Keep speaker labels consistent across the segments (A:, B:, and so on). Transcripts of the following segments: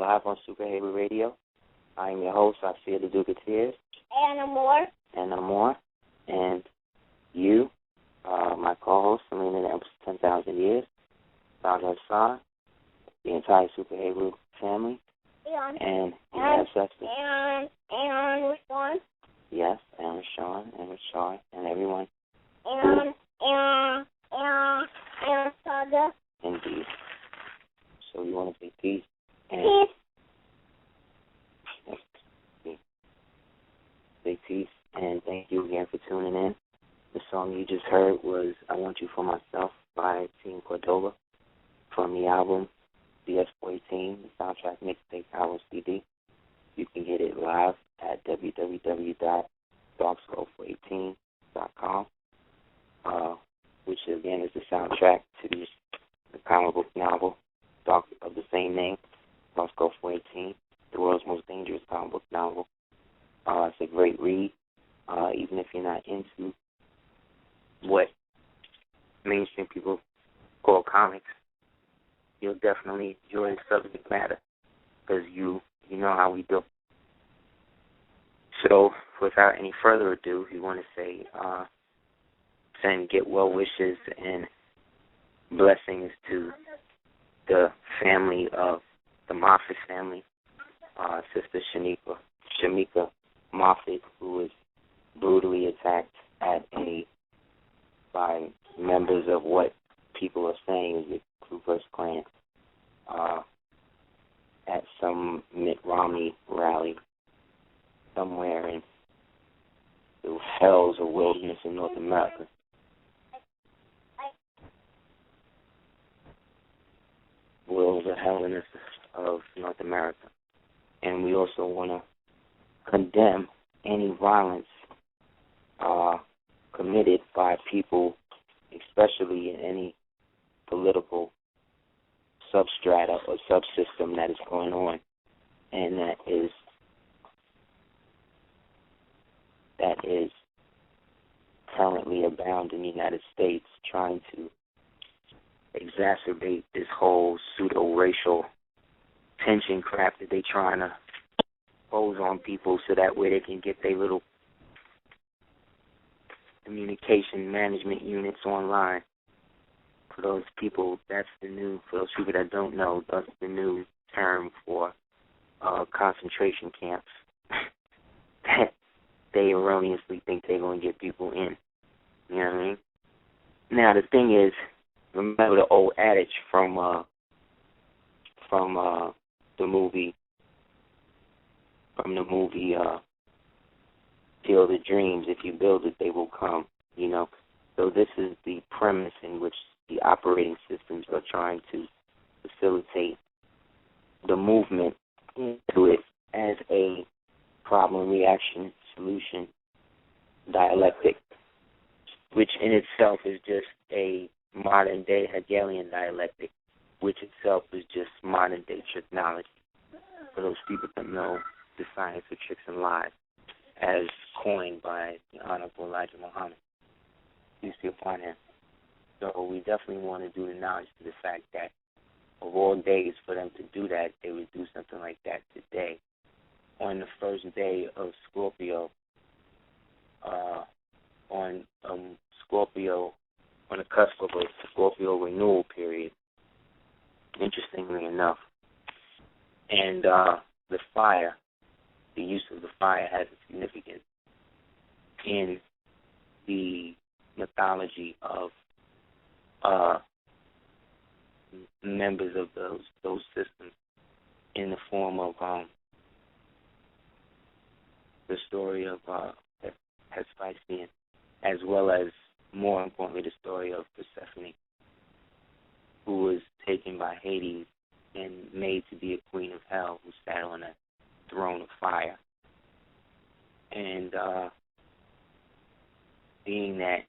A: live on Super Heru Radio. I am your host, Aseer the Duke of Tears.
B: And I'm more.
A: And I'm more. And you, my co-host, Selena, the Empress of 10,000 Years, Radio-Aseer, the entire Super Heru family, and ancestors.
B: And Rashawn.
A: Yes, and Rashawn, and Rashard, and everyone.
B: And Saga.
A: Indeed. So we want to say peace.
B: Peace.
A: Say peace, and thank you again for tuning in. The song you just heard was I Want You For Myself by Team Cordova from the album DS14, the soundtrack mixtape album CD. You can get it live at www.darkscroll418.com, which again is the soundtrack to the comic book novel Dark of the same name, Dark Scroll 418, the world's most dangerous comic book novel. It's a great read, even if you're not into what mainstream people call comics. You'll definitely enjoy the subject matter because you know how we do. So, without any further ado, we want to say, get well wishes and blessings to the family of the Moffitt family, Sister Shamika Moffitt, who was brutally attacked by members of what people are saying is the Ku Klux Klan at some Mitt Romney rally somewhere in the hells of wilderness in North America. Wills of helliness of North America. And we also want to condemn any violence committed by people, especially in any political substrata or subsystem that is going on, and that is currently abound in the United States, trying to exacerbate this whole pseudo-racial tension crap that they trying to pose on people so that way they can get their little communication management units online. For those people, for those people that don't know, that's the new term for concentration camps that they erroneously think they're going to get people in. You know what I mean? Now, the thing is, remember the old adage from the movie Field of Dreams, if you build it, they will come, you know. So this is the premise in which the operating systems are trying to facilitate the movement into it as a problem-reaction-solution dialectic, which in itself is just a modern-day Hegelian dialectic, which itself is just modern-day technology. For those people that know the science of tricks and lies, as coined by the Honorable Elijah Muhammad. Peace be upon him. So we definitely want to do the knowledge to the fact that of all days for them to do that, they would do something like that today. On the first day of Scorpio, on the cusp of a Scorpio renewal period, interestingly enough. And the use of the fire has a significance in the mythology of members of those systems in the form of the story of Hephaestion, as well as, more importantly, the story of Persephone, who was taken by Hades and made to be a queen of hell who sat on a throne of fire. And being that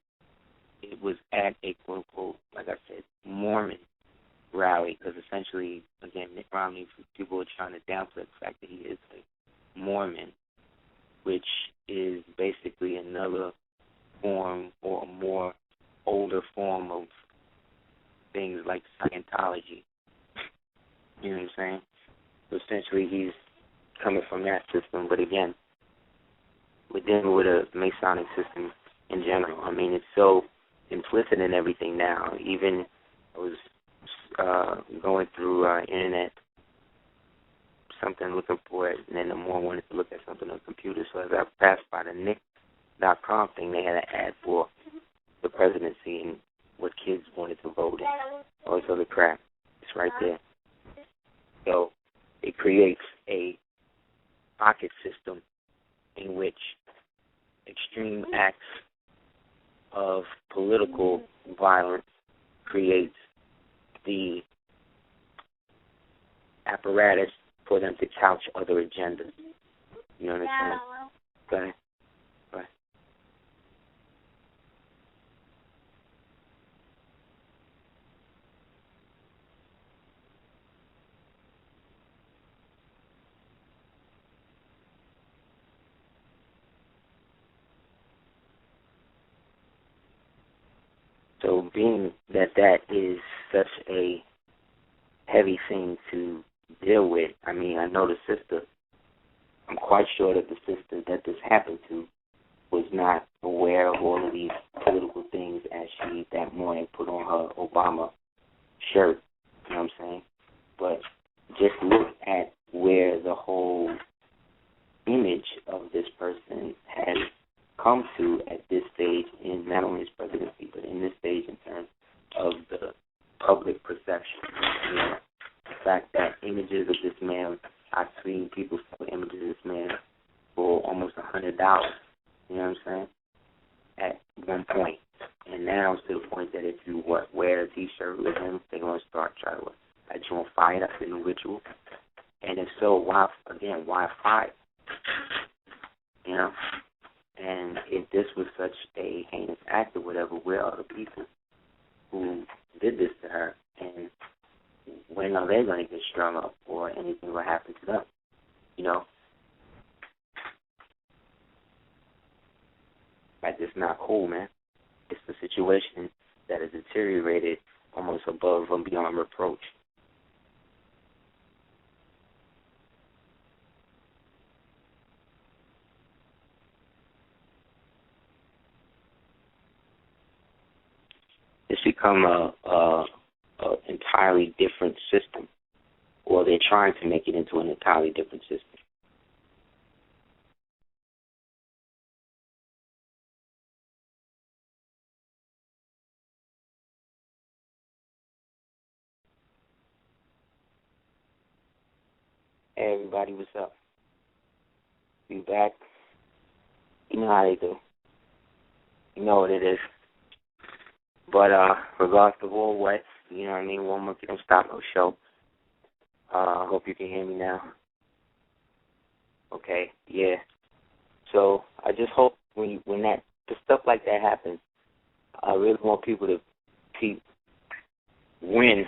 A: it was at a quote-unquote, like I said, Mormon rally, because essentially, again, Mitt Romney, people are trying to downplay the fact that he is a Mormon, which is basically another form or a more older form of things like Scientology. You know what I'm saying? So essentially he's coming from that system, but again, we're dealing with a Masonic system in general. I mean, it's so implicit in everything now. Even I was going through internet, something looking for it, and then the more I wanted to look at something on the computer. So as I passed by the Nick.com thing, they had an ad for the presidency and what kids wanted to vote in. All this other crap. It's right there. So it creates a pocket system in which extreme acts of political violence creates the apparatus for them to couch other agendas. You understand? Go ahead. Go ahead. So being that is such a heavy thing to deal with, I mean, I know the sister, I'm quite sure that the sister that this happened to was not aware of all of these political things as she that morning put on her Obama shirt, you know what I'm saying? But just look at where the whole image of this person has come to at this stage in not only his presidency, but in this stage in terms of the public perception. You know, the fact that images of this man, I've seen people sell images of this man for almost $100. You know what I'm saying? At one point. And now it's to the point that if you wear a T-shirt with him, they're going to start trying to light you on fire. That's a new ritual. And if so, why fire? You know? And if this was such a heinous act or whatever, where are the people who did this to her? And when are they going to get strung up or anything will happen to them? You know? Like, it's not cool, man. It's the situation that has deteriorated almost above and beyond reproach. It's become a entirely different system, or they're trying to make it into an entirely different system. Hey everybody, what's up? You back? You know how they do. You know what it is. But regards to all what, you know what I mean, one monkey don't stop no show. I hope you can hear me now. Okay, yeah. So I just hope when stuff like that happens, I really want people to win.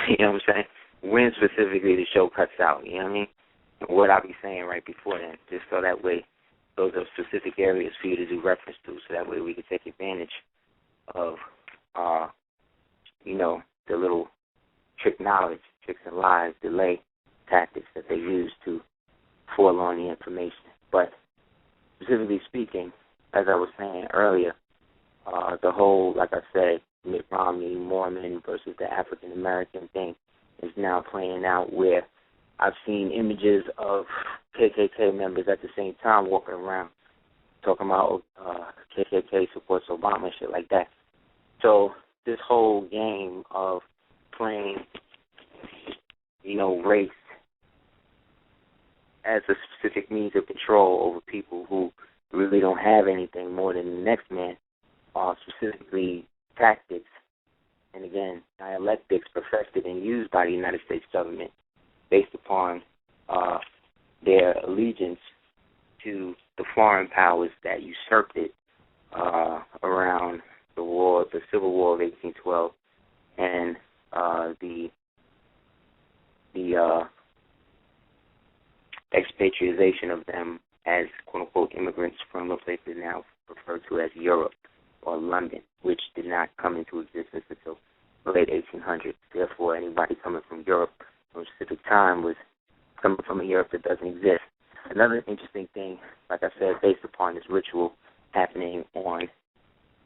A: You know what I'm saying? When specifically the show cuts out, you know what I mean? And what I'll be saying right before then, just so that way those are specific areas for you to do reference to, so that way we can take advantage of, you know, the little tricks and lies, delay tactics that they use to foil on the information. But specifically speaking, as I was saying earlier, the whole, like I said, Mitt Romney, Mormon versus the African American thing is now playing out, where I've seen images of KKK members at the same time walking around talking about KKK supports Obama and shit like that. So this whole game of playing, you know, race as a specific means of control over people who really don't have anything more than the next man are specifically tactics, and again, dialectics perfected and used by the United States government based upon their allegiance to the foreign powers that usurped it around the Civil War of 1812, and the expatriation of them as quote-unquote immigrants from a place that now referred to as Europe or London, which did not come into existence until the late 1800s. Therefore, anybody coming from Europe or a specific time was coming from a Europe that doesn't exist. Another interesting thing, like I said, based upon this ritual happening on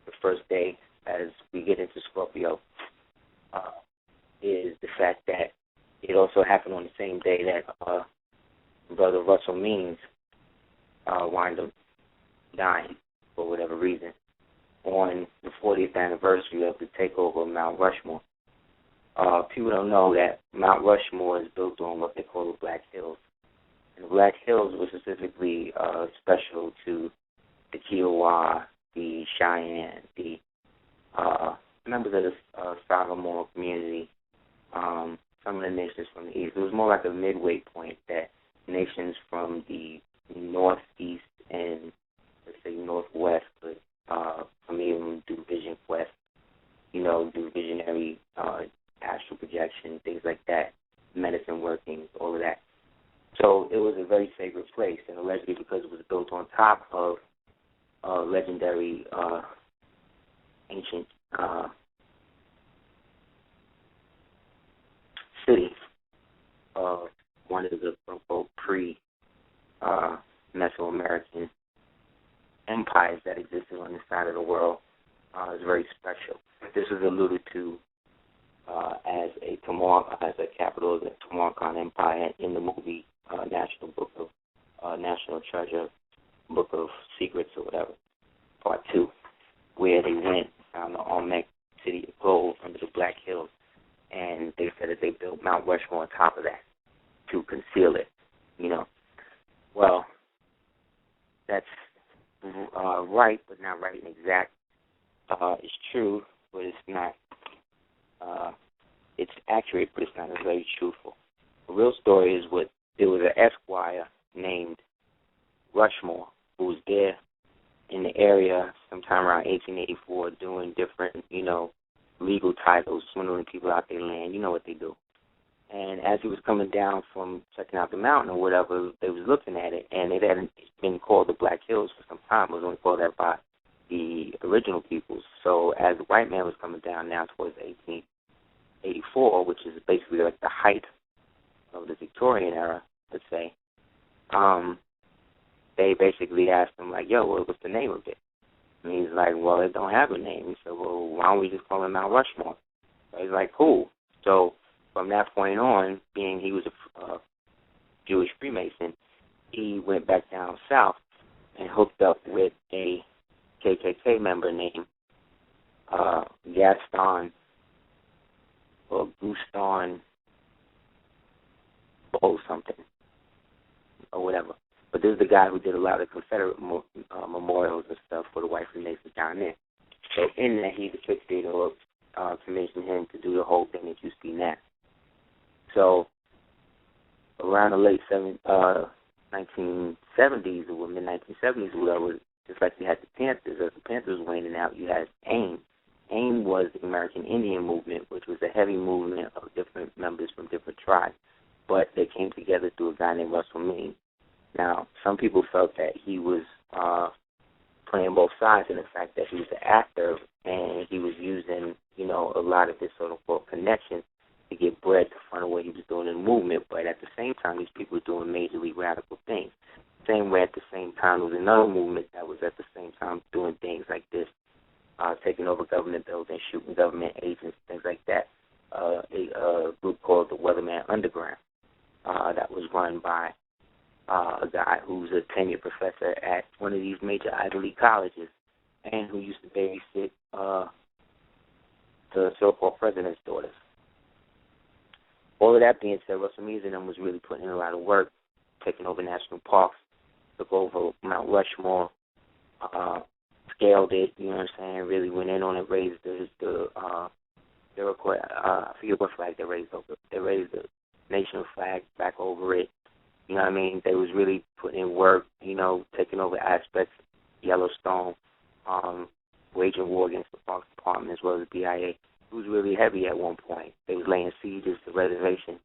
A: the first day as we get into Scorpio, is the fact that it also happened on the same day that Brother Russell Means wound up dying for whatever reason on the 40th anniversary of the takeover of Mount Rushmore. People don't know that Mount Rushmore is built on what they call the Black Hills. And the Black Hills were specifically special to the Kiowa, the Cheyenne, the members of the Sagamore community, some of the nations from the east. It was more like a midway point that nations from the northeast and, let's say, northwest could come even do vision quest, do visionary astral projection, things like that, medicine workings, all of that. So it was a very sacred place, and allegedly because it was built on top of a legendary ancient city of one of the quote-unquote pre-Mesoamerican empires that existed on this side of the world, is very special. This was alluded to as a capital of the Tamarkan Empire in the movie National Treasure, Book of Secrets or whatever, Part 2, where they went and found the Olmec City of Gold under the Black Hills, and they said that they built Mount Rushmore on top of that to conceal it, Well, that's right, but not right and exact. It's true, but it's not. It's accurate, but it's not very truthful. The real story is there was an esquire named Rushmore who was there in the area sometime around 1884 doing different, legal titles, swindling people out their land. You know what they do. And as he was coming down from checking out the mountain or whatever, they was looking at it, and it hadn't been called the Black Hills for some time. It was only called that by the original peoples. So as the white man was coming down now towards 1884, which is basically like the height of the Victorian era, let's say, they basically asked him, like, yo, what's the name of it? And he's like, well, it don't have a name. He said, well, why don't we just call it Mount Rushmore? So he's like, cool. So from that point on, being he was a Jewish Freemason, he went back down south and hooked up with a KKK member named Gaston or Guston or something or whatever. But this is the guy who did a lot of Confederate memorials and stuff for the white Freemasons down there. So in that, he depicted or commissioned him to do the whole thing that you see now. So around the late 1970s or mid-1970s or whatever, just like you had the Panthers, as the Panthers were waning out, you had AIM. AIM was the American Indian movement, which was a heavy movement of different members from different tribes. But they came together through a guy named Russell Means. Now, some people felt that he was playing both sides in the fact that he was an actor and he was using, a lot of his sort-of connections to get bread to fund what he was doing in the movement. But at the same time, these people were doing majorly radical things. Same way at the same time, there was another movement that was at the same time doing things like this, taking over government buildings, shooting government agents, things like that. A group called the Weatherman Underground that was run by a guy who's a tenured professor at one of these major Ivy League colleges and who used to babysit the so-called president's daughters. All of that being said, Russell Means and them was really putting in a lot of work, taking over national parks, took over Mount Rushmore, scaled it, really went in on it, raised the Iroquois, I forget what flag they raised over. They raised the national flag back over it. They was really putting in work, taking over aspects, Yellowstone, waging war against the Parks Department as well as the BIA. It was really heavy at one point. They was laying sieges to reservations.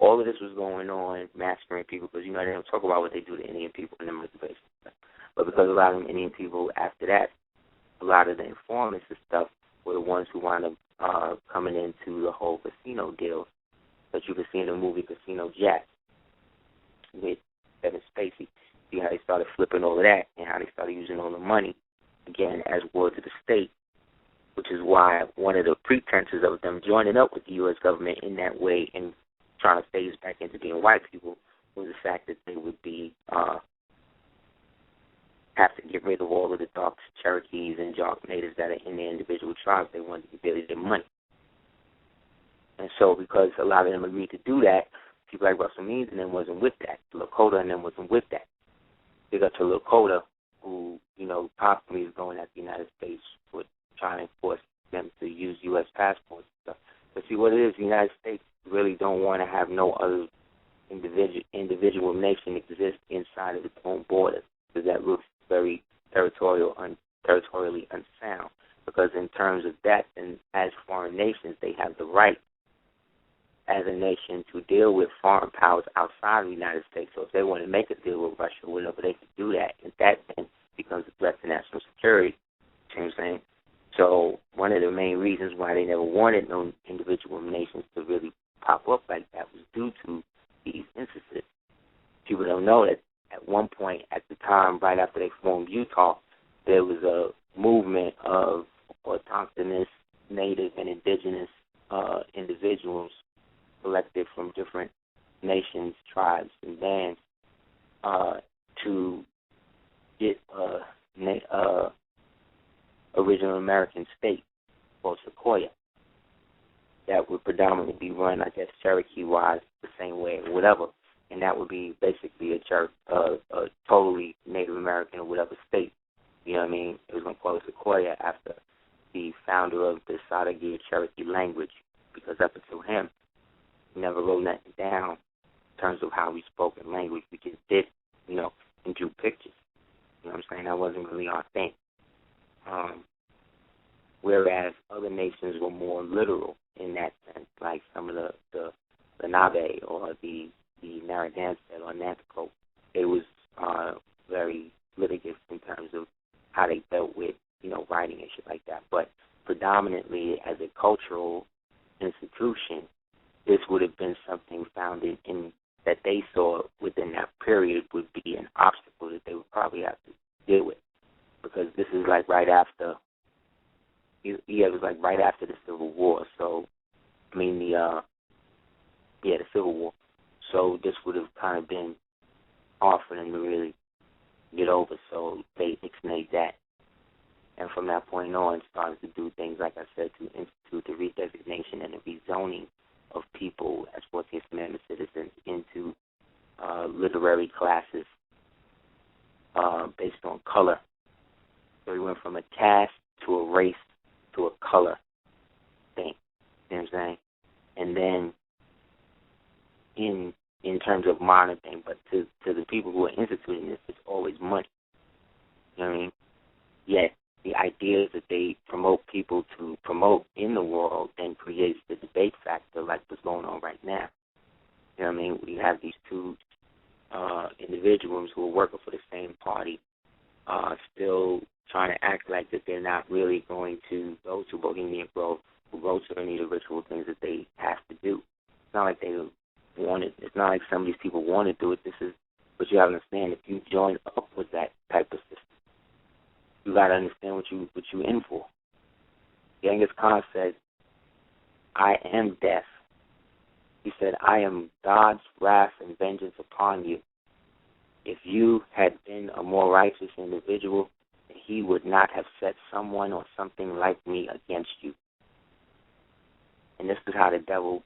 A: All of this was going on, massacring people, because, they don't talk about what they do to Indian people in the reservations. But because a lot of them Indian people, after that, a lot of the informants and stuff were the ones who wound up coming into the whole casino deal that you can see in the movie Casino Jack with Kevin Spacey. See how they started flipping all of that and how they started using all the money, again, as wards of the state, which is why one of the pretenses of them joining up with the U.S. government in that way and trying to phase back into being white people was the fact that they would be have to get rid of all of the dark Cherokees and dark natives that are in their individual tribes. They wanted to get rid of their money. And so because a lot of them agreed to do that, people like Russell Means and them wasn't with that. Lakota and them wasn't with that. They got to Lakota, who, constantly is going at the United States for trying to force them to use U.S. passports and stuff. But see, what it is, the United States really don't want to have no other individual nation exist inside of its own borders, because that looks very territorially unsound. Because in terms of that, and as foreign nations, they have the right as a nation to deal with foreign powers outside of the United States. So if they want to make a deal with Russia or whatever, they can do that. And that then becomes a threat to national security. You know what I'm saying? So one of the main reasons why they never wanted no individual nations to really pop up like that was due to these instances. People don't know that at one point at the time, right after they formed Utah, there was a movement of autochthonous, native, and indigenous individuals selected from different nations, tribes, and bands to get original American state called Sequoia that would predominantly be run, I guess, Cherokee-wise the same way or whatever, and that would be basically a totally Native American or whatever state. You know what I mean? It was going to call it Sequoia after the founder of the Sautegie Cherokee language, because up until him, he never wrote nothing down in terms of how we spoke in language. We just did, and drew pictures. You know what I'm saying? That wasn't really our thing. Whereas other nations were more literal in that sense, like some of the Lenape or the Narragansett or Nanticoke. They was very litigious in terms of how they dealt with, writing and shit like that. But predominantly as a cultural institution, this would have been something founded in that they saw within that period would be an obstacle that they would probably have to deal with, because this is like right after. It was like right after the Civil War. So, the Civil War. So this would have kind of been hard for them to really get over. So they ixnayed that, and from that point on, started to do things like I said, to institute the redesignation and the rezoning of people as 14th Amendment citizens into literary classes based on color. So we went from a caste to a race to a color thing. You know what I'm saying? And then in terms of modern thing, but to the people who are instituting this, it's always money. You know what I mean? Yet the ideas that they promote people to promote in the world then creates the debate factor like what's going on right now. You know what I mean? We have these two individuals who are working for the same party still trying to act like that they're not really going to go to Bohemian Grove or go to any of the ritual things that they have to do. It's not like they want it. It's not like some of these people want to do it. This is what you have to understand. If you join up with that type of system, you got to understand what you in for. Genghis Khan said, "I am death." He said, "I am God's wrath and vengeance upon you. If you had been a more righteous individual, he would not have set someone or something like me against you." And this is how the devil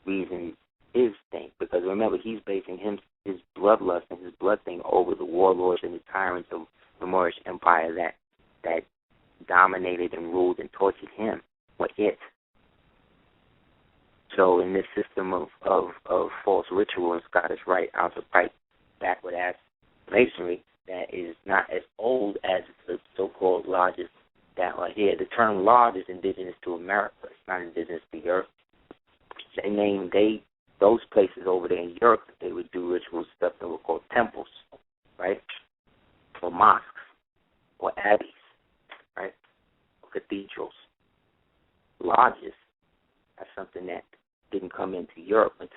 A: reasons his thing. Because remember, he's basing his bloodlust and his blood thing over the warlords and the tyrants of the Moorish Empire that dominated and ruled and tortured him or it. So in this system of false ritual and Scottish Rite, Alpha-Pipe, backward-ass masonry that is not as old as the so-called lodges that are here. The term lodge is indigenous to America. It's not indigenous to Europe. They named those places over there in Europe that they would do ritual stuff that were called temples, right? Or mosques, or abbeys, right? Or cathedrals. Lodges, that's something that didn't come into Europe until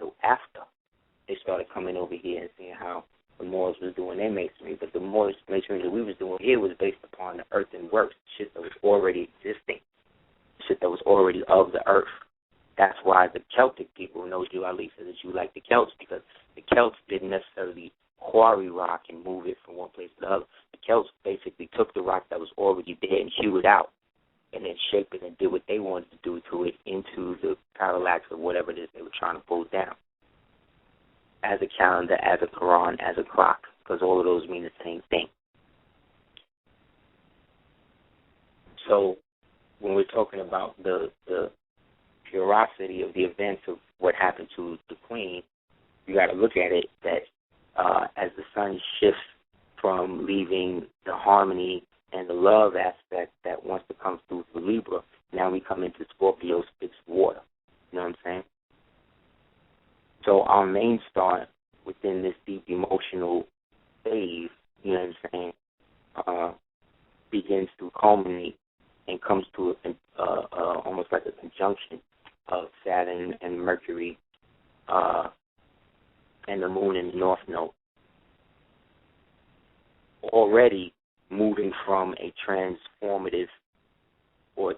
A: here and seeing how the Moors was doing their masonry, but the Moors masonry that we was doing here was based upon the earthen works, shit that was already existing, shit that was already of the earth. That's why the Celtic people know you, Ali, said that you like the Celts, because the Celts didn't necessarily quarry rock and move it from one place to the other. The Celts basically took the rock that was already there and hewed it out, and then shaped it and did what they wanted to do to it into the parallax of whatever it is they were trying to pull down. As a calendar, as a Quran, as a clock, because all of those mean the same thing. So when we're talking about the purity of the events of what happened to the Queen, you got to look at it that as the sun shifts from leaving the harmony and the love aspect that wants to come through for Libra, now we come into Scorpio's fixed water. You know what I'm saying? So our main star within this deep emotional phase, you know what I'm saying, begins to culminate and comes to almost like a conjunction of Saturn and Mercury and the Moon in the North Node. Already moving from a transformative or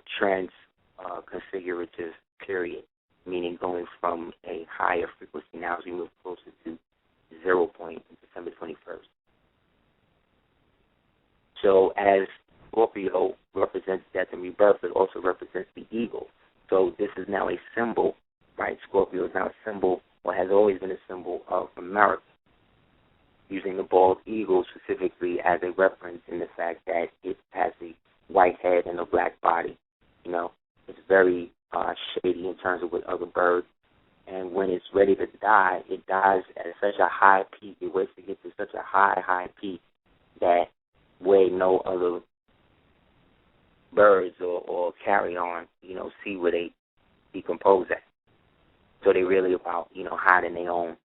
A: configurative period, meaning going from a higher frequency now as we move closer to 0 point on December 21st. So as Scorpio represents death and rebirth, it also represents the eagle. So this is now a symbol, right? Scorpio is now a symbol, or has always been a symbol of America, using the bald eagle specifically as a reference in the fact that it has a white head and a black body. You know, it's very shady in terms of with other birds. And when it's ready to die, it dies at such a high peak. It waits to get to such a high peak that way no other birds or carry-on, you know, see where they decompose at. So they're really about, you know, hiding their own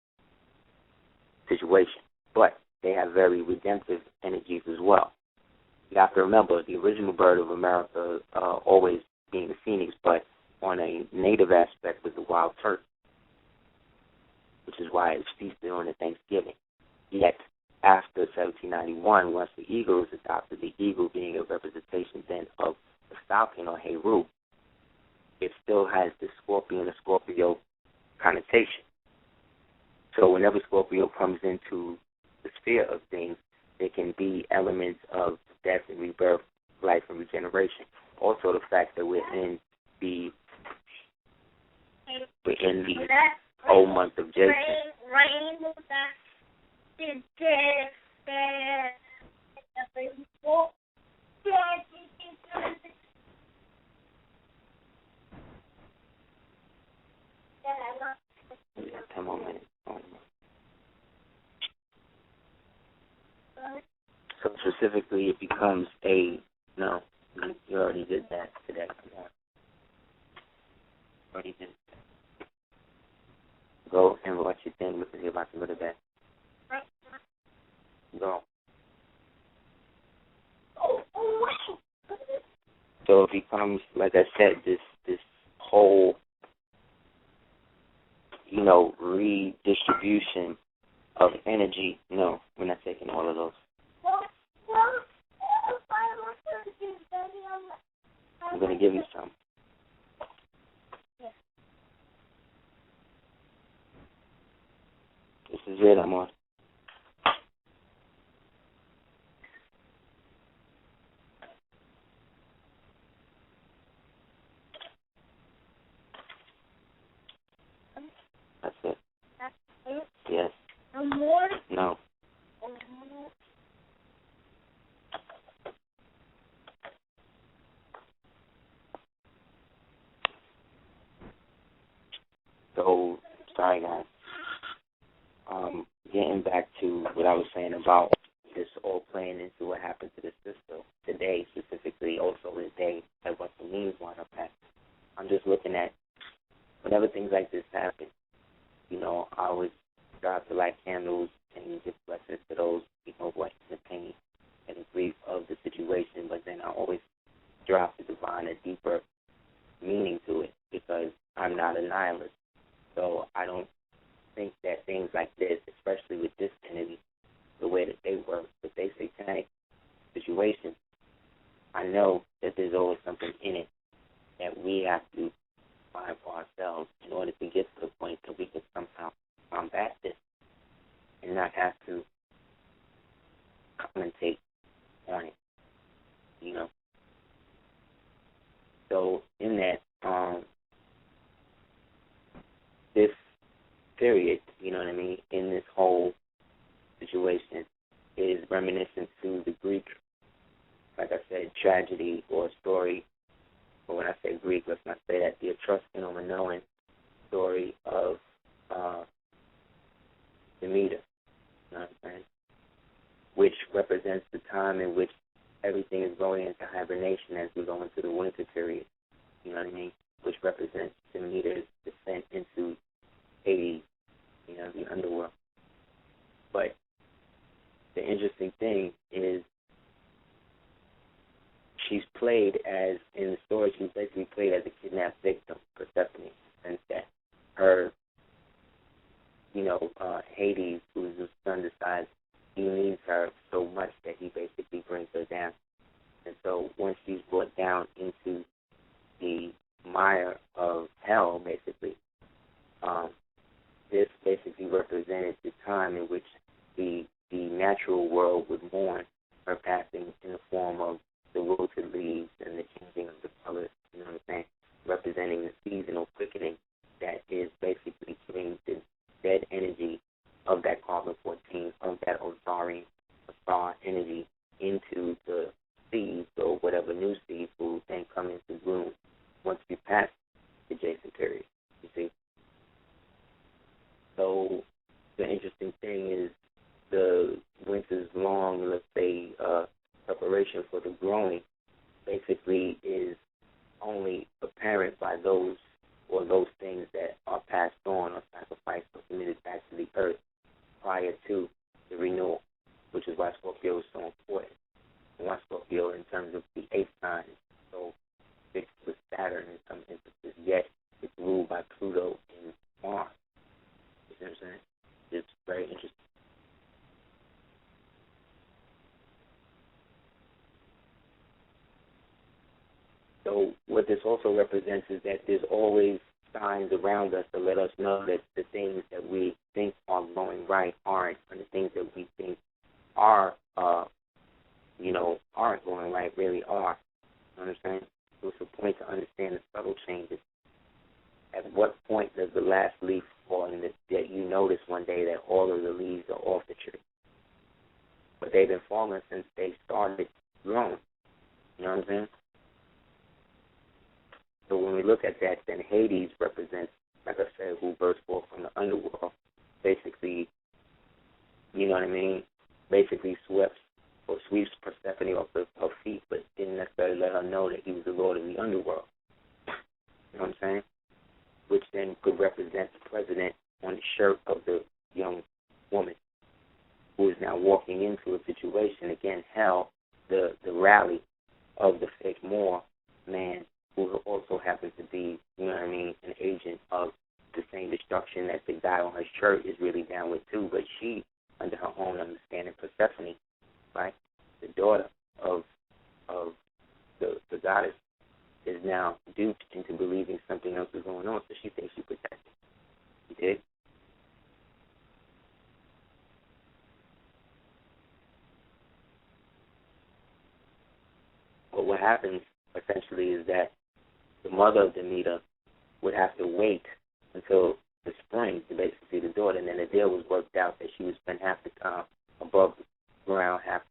A: situation. But they have very redemptive energies as well. You have to remember, the original bird of America always being the phoenix, but on a native aspect was the wild turkey, which is why it's feasted on the Thanksgiving. Yet, after 1791, once the eagle is adopted, the eagle being a representation then of the falcon or Heru, it still has the scorpion or Scorpio connotation. So whenever Scorpio comes into the sphere of things, there can be elements of death and rebirth, life and regeneration. Also the fact that we're in the whole month of Jason. Yeah, 10 more minutes. So specifically, it becomes no, you already did that today. Already did that. Go and watch your thing because you're about to go to bed. Go. So it becomes, like I said, this whole, you know, redistribution of energy. No, we're not taking all of those. I'm going to give you some. This is it, I'm on. That's it. Yes. No. So, sorry guys. Getting back to what I was saying about this all playing into what happened to the sister today, specifically also this day, and what the means wind up at. I'm just looking at whenever things like this happen, you know, I always strive to light candles and give blessings to those, you know, what the pain and the grief of the situation, but then I always strive to divine a deeper meaning to it because I'm not a nihilist. So I don't think that things like this, especially with have to commentate on it, you know. So in that, this period, you know what I mean, in this whole situation is reminiscent to the Greek, like I said, tragedy or story, or when I say Greek, let's not say that, the Etruscan or Minoan story of Demeter, you know what I'm saying, which represents the time in which everything is going into hibernation as we go into the winter period, you know what I mean, which represents Demeter's descent into Hades, you know, the underworld. But the interesting thing is she's played as, in the story, she's basically played as a kidnapped victim, Persephone, and that her, you know, Hades, who's the son, decides he needs her so much that he basically brings her down. And so once she's brought down into the mire of hell, basically, this basically represented the time in which the natural world would mourn her passing in the form of the wilted leaves and the changing of the colors, you know what I'm saying, representing the seasonal quickening that is basically giving the dead energy of that carbon-14, of that Ozarian star energy into the seeds or whatever new seeds will then come into bloom once we pass the Jason period, you see. So the interesting thing is the winter's long, let's say, preparation for the growing basically is only apparent by those or those things that are passed on or sacrificed or submitted back to the earth prior to the renewal, which is why Scorpio is so important. And why Scorpio, in terms of the eighth sign, is so fixed with Saturn in some instances, yet it's ruled by Pluto and Mars. You know what I'm saying? It's very interesting. So what this also represents is that there's always signs around us to let us know that the things that we think are going right aren't, and the things that we think are, aren't going right really are. You know what I'm saying? So it's a point to understand the subtle changes. At what point does the last leaf fall in that you notice one day that all of the leaves are off the tree? But they've been falling since they started growing. You know what I'm saying? So when we look at that, then Hades represents, like I said, who burst forth from the underworld, basically, you know what I mean, basically sweeps Persephone off her feet, but didn't necessarily let her know that he was the Lord of the underworld. You know what I'm saying? Which then could represent the president on the shirt of the young woman who is now walking into a situation, again, hell, the rally of the fake Moor man, who also happens to be, you know what I mean, an agent of the same destruction that the guy on her shirt is really down with too, but she, under her own understanding, Persephone, right, the daughter of the goddess, is now duped into believing something else is going on, so she thinks she's protected. You dig? But what happens, essentially, is that the mother of Demeter would have to wait until the spring to basically the daughter, and then the deal was worked out that she would spend half the time above ground, half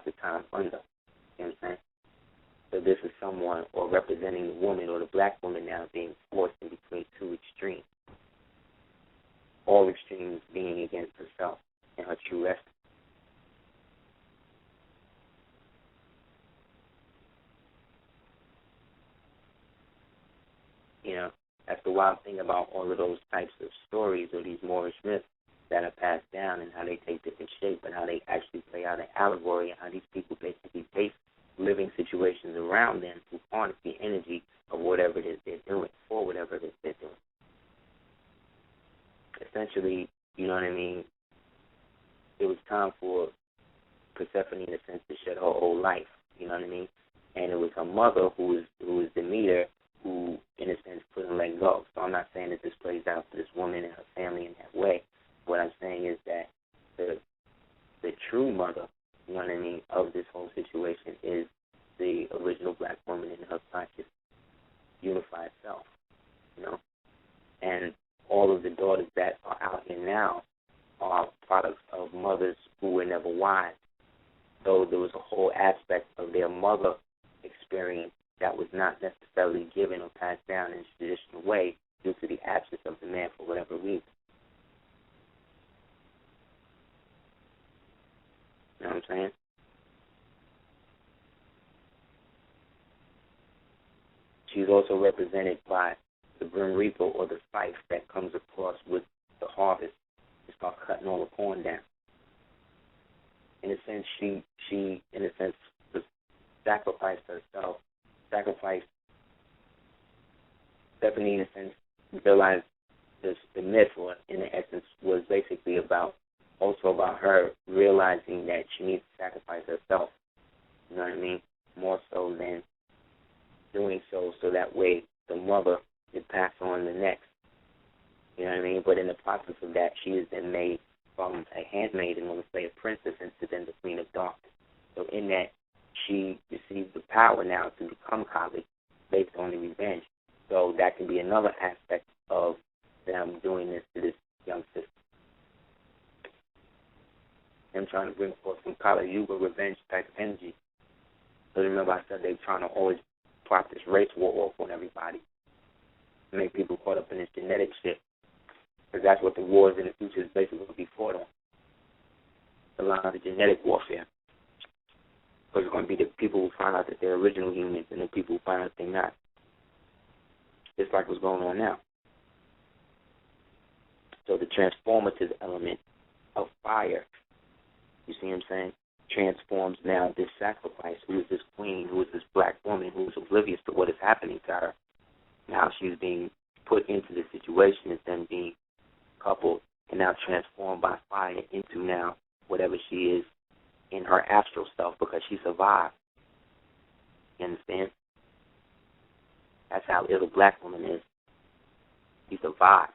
A: the time under. You know what I'm saying? So this is someone, or representing the woman or the black woman now being forced in between two extremes. All extremes being against herself and her true essence. You know, that's the wild thing about all of those types of stories or these Moorish myths that are passed down and how they take different shape and how they actually play out an allegory and how these people basically base living situations around them to harness the energy of whatever it is they're doing, for whatever it is they're doing. Essentially, you know what I mean, it was time for Persephone, in a sense, to shed her whole life, you know what I mean? And it was her mother, who is Demeter, who, in a sense, couldn't let go. So I'm not saying that this plays out for this woman and her family in that way. What I'm saying is that true mother, you know what I mean, of this whole situation is the original black woman in her conscious, unified self, you know. And all of the daughters that are out here now are products of mothers who were never wives. So there was a whole aspect of their mother experience that was not necessarily given or passed down in a traditional way due to the absence of the man for whatever reason. You know what I'm saying? She's also represented by the Brim Reaper or the fife that comes across with the harvest and start cutting all the corn down. In a sense, she in a sense, sacrificed herself, Stephanie, in a sense, realized the myth, or in essence, was basically about her realizing that she needs to sacrifice herself, you know what I mean, more so than doing so that way the mother can pass on the next, you know what I mean, but in the process of that, she is then made from a handmaid and, let's say, a princess into then the queen of darkness. So in that, she received the power now to become Kali based on the revenge. So that can be another aspect of them doing this to this young sister. Them trying to bring forth some Kali Yuga revenge type of energy. So remember I said they're trying to always prop this race war off on everybody, make people caught up in this genetic shit. Because that's what the wars in the future is basically going to be fought on. A lot of the genetic warfare. Because it's going to be the people who find out that they're original humans and the people who find out they're not. Just like what's going on now. So the transformative element of fire, you see what I'm saying, transforms now this sacrifice, who is this queen, who is this black woman, who is oblivious to what is happening to her. Now she's being put into this situation and then being coupled and now transformed by fire into now whatever she is in her astral self because she survived. You understand? That's how ill a black woman is. She survived.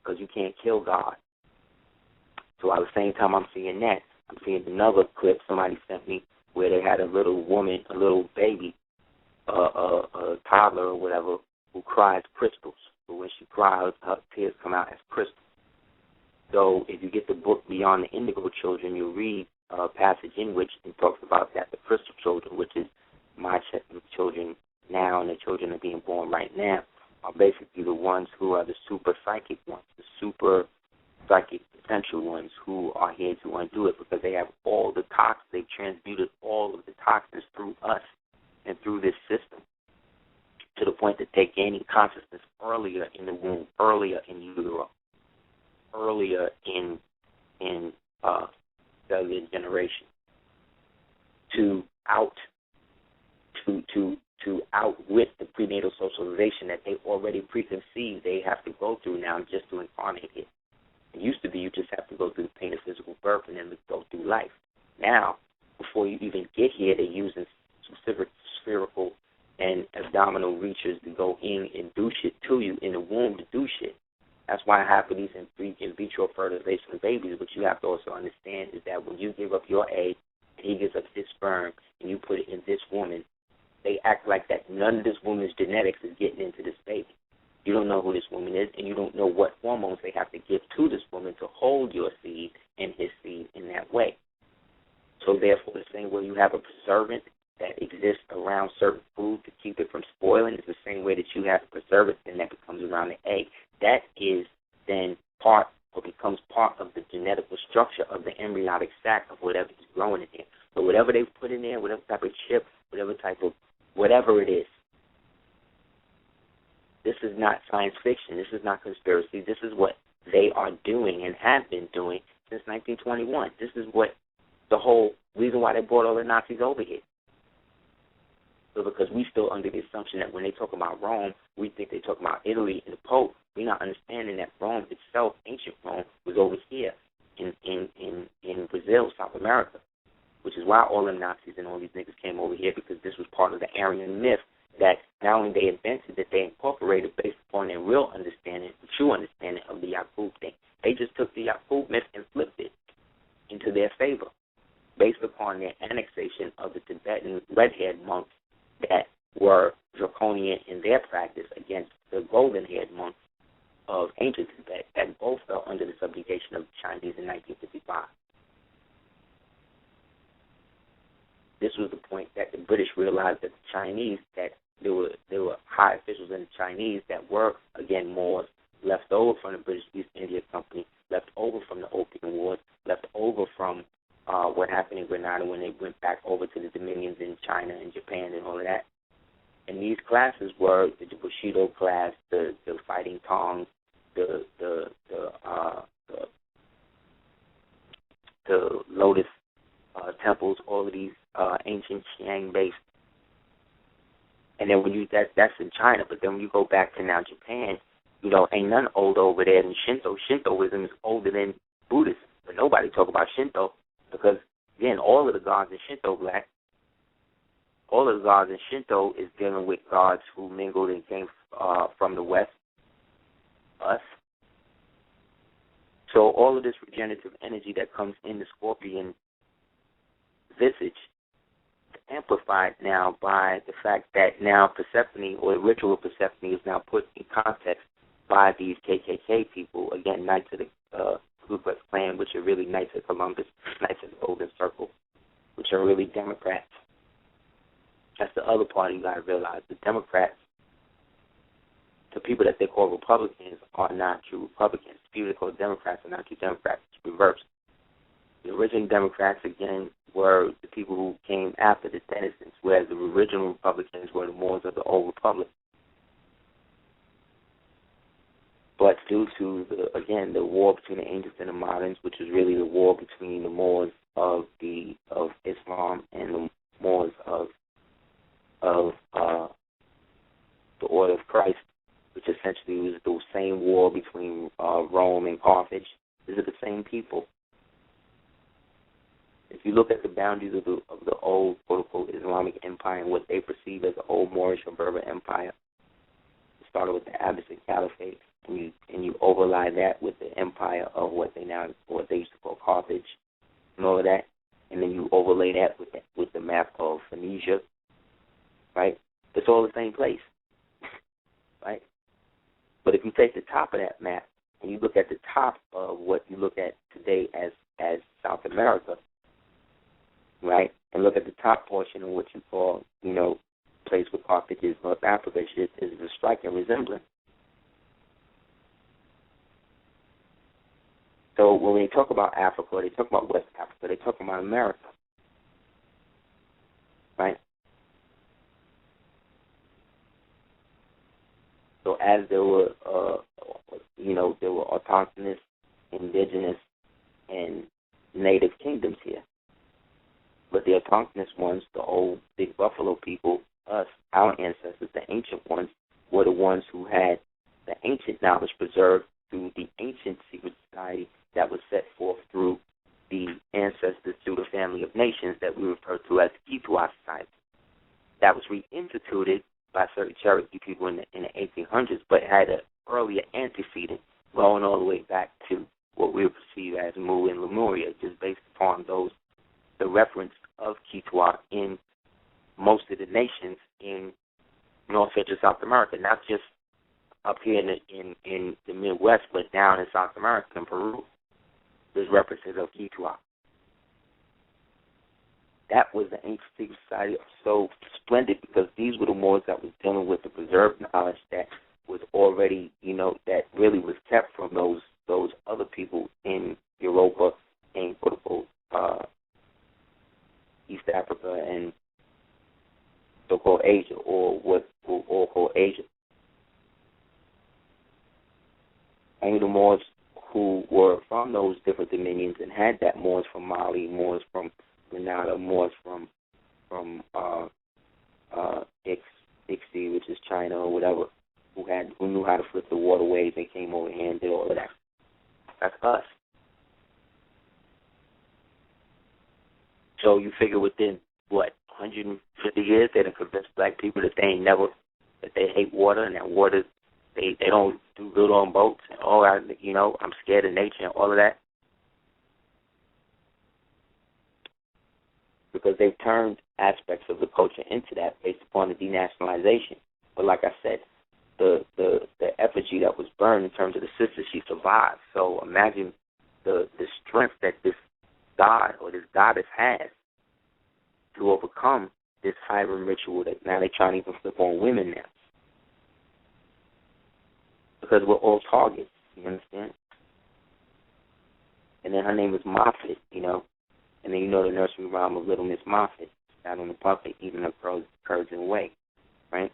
A: Because you can't kill God. So at the same time I'm seeing that, I'm seeing another clip somebody sent me where they had a little woman, a little baby, a toddler or whatever, who cries crystals. But when she cries, her tears come out as crystals. So if you get the book Beyond the Indigo Children, you'll read a passage in which it talks about that the crystal children, which is my children now and the children that are being born right now, are basically the ones who are the super psychic ones, the super psychic potential ones who are here to undo it because they have all the toxins, they've transmuted all of the toxins through us and through this system to the point that they're gaining consciousness earlier in the womb, earlier in utero, earlier in cellular generation to outwit the prenatal socialization that they already preconceived they have to go through now just to incarnate it. It used to be you just have to go through the pain of physical birth and then go through life. Now, before you even get here, they're using specific spherical and abdominal reaches to go in and do shit to you in the womb to do shit. That's why I have for these in vitro fertilization of babies. What you have to also understand is that when you give up your egg and he gives up his sperm and you put it in this woman, they act like that none of this woman's genetics is getting into this baby. You don't know who this woman is, and you don't know what hormones they have to give to this woman to hold your seed and his seed in that way. So therefore, the same way you have a preservative that exists around certain food to keep it from spoiling is the same way that you have a preservative that becomes around the egg. That is then part or becomes part of the genetical structure of the embryonic sac of whatever is growing in there. So whatever they put in there, whatever type of chip, whatever type of whatever it is, this is not science fiction. This is not conspiracy. This is what they are doing and have been doing since 1921. This is what the whole reason why they brought all the Nazis over here. So because we still under the assumption that when they talk about Rome, we think they talk about Italy and the Pope. We're not understanding that Rome itself, ancient Rome, was over here in Brazil, South America, which is why all the Nazis and all these niggas came over here, because this was part of the Aryan myth that not only they invented, that they incorporated based upon their real understanding, the true understanding of the Yakub thing. They just took the Yakub myth and flipped it Chinese in 1955. This was the point that the British realized that the Chinese, that there were high officials in the Chinese that were, again, Moors, left over from the British East India Company, left over from the Opium Wars, left over from what happened in Grenada when they went back over to the dominions in China and Japan and all of that. And these classes were the Bushido class, the fighting tongs, the lotus temples, all of these ancient Qiang-based. And then when that's in China, but then when you go back to now Japan, ain't none older over there than Shinto. Shintoism is older than Buddhism, but nobody talk about Shinto because, again, all of the gods in Shinto black. All of the gods in Shinto is dealing with gods who mingled and came from the West, us. So all of this regenerative energy that comes in the Scorpion visage is amplified now by the fact that now Persephone, or the ritual of Persephone, is now put in context by these KKK people, again, Knights of the Ku Klux Klan, which are really Knights of Columbus, Knights of the Golden Circle, which are really Democrats. That's the other part you got to realize. The Democrats, the people that they call Republicans, are not true Republicans. The people that call Democrats are not true Democrats. It's reversed. The original Democrats, again, were the people who came after the Denizens, whereas the original Republicans were the Moors of the old Republic. But due to, the war between the ancients and the moderns, which is really the war between the Moors of Islam and the Moors of the Order of Christ, which essentially was the same war between Rome and Carthage. These are the same people. If you look at the boundaries of the old, quote-unquote, Islamic empire and what they perceive as the old Moorish or Berber empire, it started with the Abbasid Caliphate, and you overlay that with the empire of what they used to call Carthage and all of that, and then you overlay that with the map of Phoenicia, right? It's all the same place, right? But if you take the top of that map and you look at the top of what you look at today as South America, right, and look at the top portion of what you call, place where Carthage is, North Africa, is a striking resemblance. So when they talk about Africa, they talk about West Africa, they talk about America, right? So as there were, there were autochthonous, indigenous, and native kingdoms here. But the autochthonous ones, the old big buffalo people, us, our ancestors, the ancient ones, were the ones who had the ancient knowledge preserved through the ancient secret society that was set forth through the ancestors, through the family of nations that we refer to as the Kituwa Society. That was reinstituted by certain Cherokee people in the 1800s, but had an earlier antecedent going all the way back to what we perceive as Mu and Lemuria, just based upon the reference of Kituwa in most of the nations in North Central South America, not just up here in the Midwest, but down in South America and Peru. There's references of Kituwa. That was the ancient secret society, so splendid because these were the Moors that was dealing with the preserved knowledge that was already, that really was kept from those other people in Europa and East Africa and so-called Asia, or what we'll all call Asia. Only the Moors who were from those different dominions and had that, Moors from Mali, Moors from Grenada, Moors from Ixti, which is China or whatever, who knew how to flip the waterways and came over here and did all of that. That's us. So you figure within, 150 years, they done convinced black people that they hate water, and that water, they don't do good on boats, and all that, I'm scared of nature and all of that. Because they've turned aspects of the culture into that based upon the denationalization. But like I said, the effigy that was burned in terms of the sister, she survived. So imagine the strength that this god or this goddess has to overcome this hiring ritual that now they're trying to even flip on women now. Because we're all targets, you understand? And then her name is Moffat, you know. And then you know the nursery rhyme of Little Miss Moffat, out on the puppet, even her curves in way, right?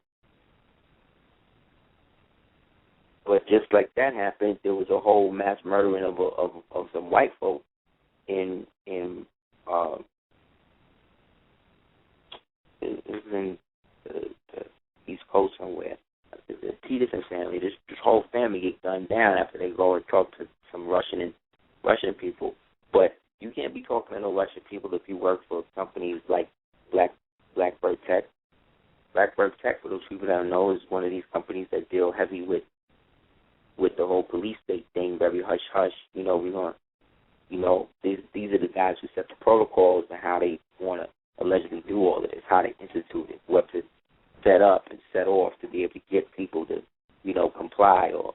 A: But just like that happened, there was a whole mass murdering of some white folk in it was in the East Coast somewhere. The Peterson family, this whole family get gunned down after they go and talk to some Russian people. But you can't be talking to no Russian people if you work for companies like Blackbird Tech. Blackbird Tech, for those people that don't know, is one of these companies that deal heavy with the whole police state thing, very hush-hush. You know, we're going to, you know, these are the guys who set the protocols and how they want to allegedly do all of this, how they institute it, what to set up and set off to be able to get people to, you know, comply or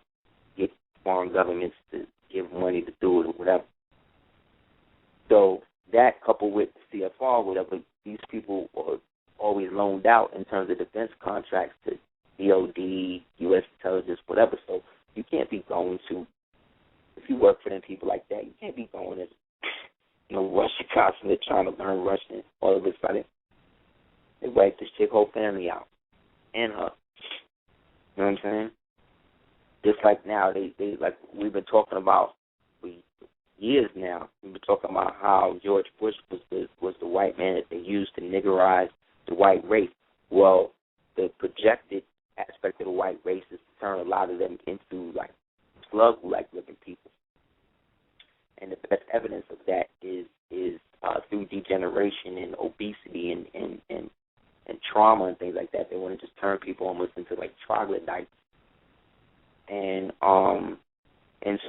A: get foreign governments to give money to do it or whatever. So that coupled with CFR, whatever, these people are always loaned out in terms of defense contracts to DOD, U.S. intelligence, whatever. So you can't be going to, if you work for them people like that, you can't be going to, you know, Russia constantly trying to learn Russian. All of a sudden, they wipe this chick whole family out and her. You know what I'm saying? Just like now, they like we've been talking about for years now. We've been talking about how George Bush was the white man that they used to niggerize the white race. Well, the projected aspect of the white race is to turn a lot of them into like slug-like looking people. And the best evidence of that is through degeneration and obesity and trauma and things like that. They want to just turn people almost into like troglodytes. And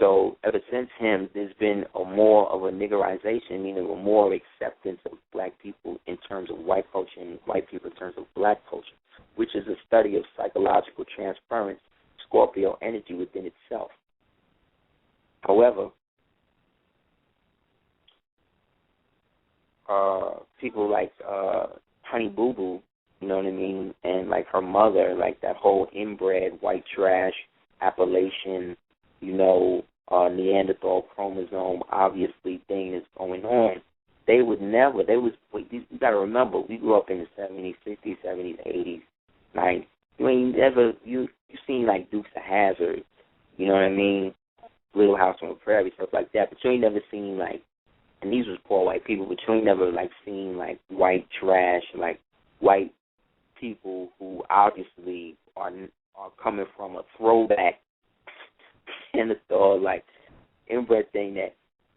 A: so ever since him, there's been a more of a niggerization, meaning a more acceptance of black people in terms of white culture and white people in terms of black culture, which is a study of psychological transference, Scorpio energy within itself. However, people like Honey Boo Boo, you know what I mean, and like her mother, like that whole inbred white trash Appalachian, you know, Neanderthal chromosome obviously thing is going on. You got to remember, we grew up in the 70s, 60s, 70s, 80s, 90s. You seen like Dukes of Hazzard, you know what I mean, Little House on the Prairie, stuff like that, but you ain't never seen like, and these was poor white people, but you ain't never like seen like white trash, like white people who obviously are coming from a throwback and the like inbred thing that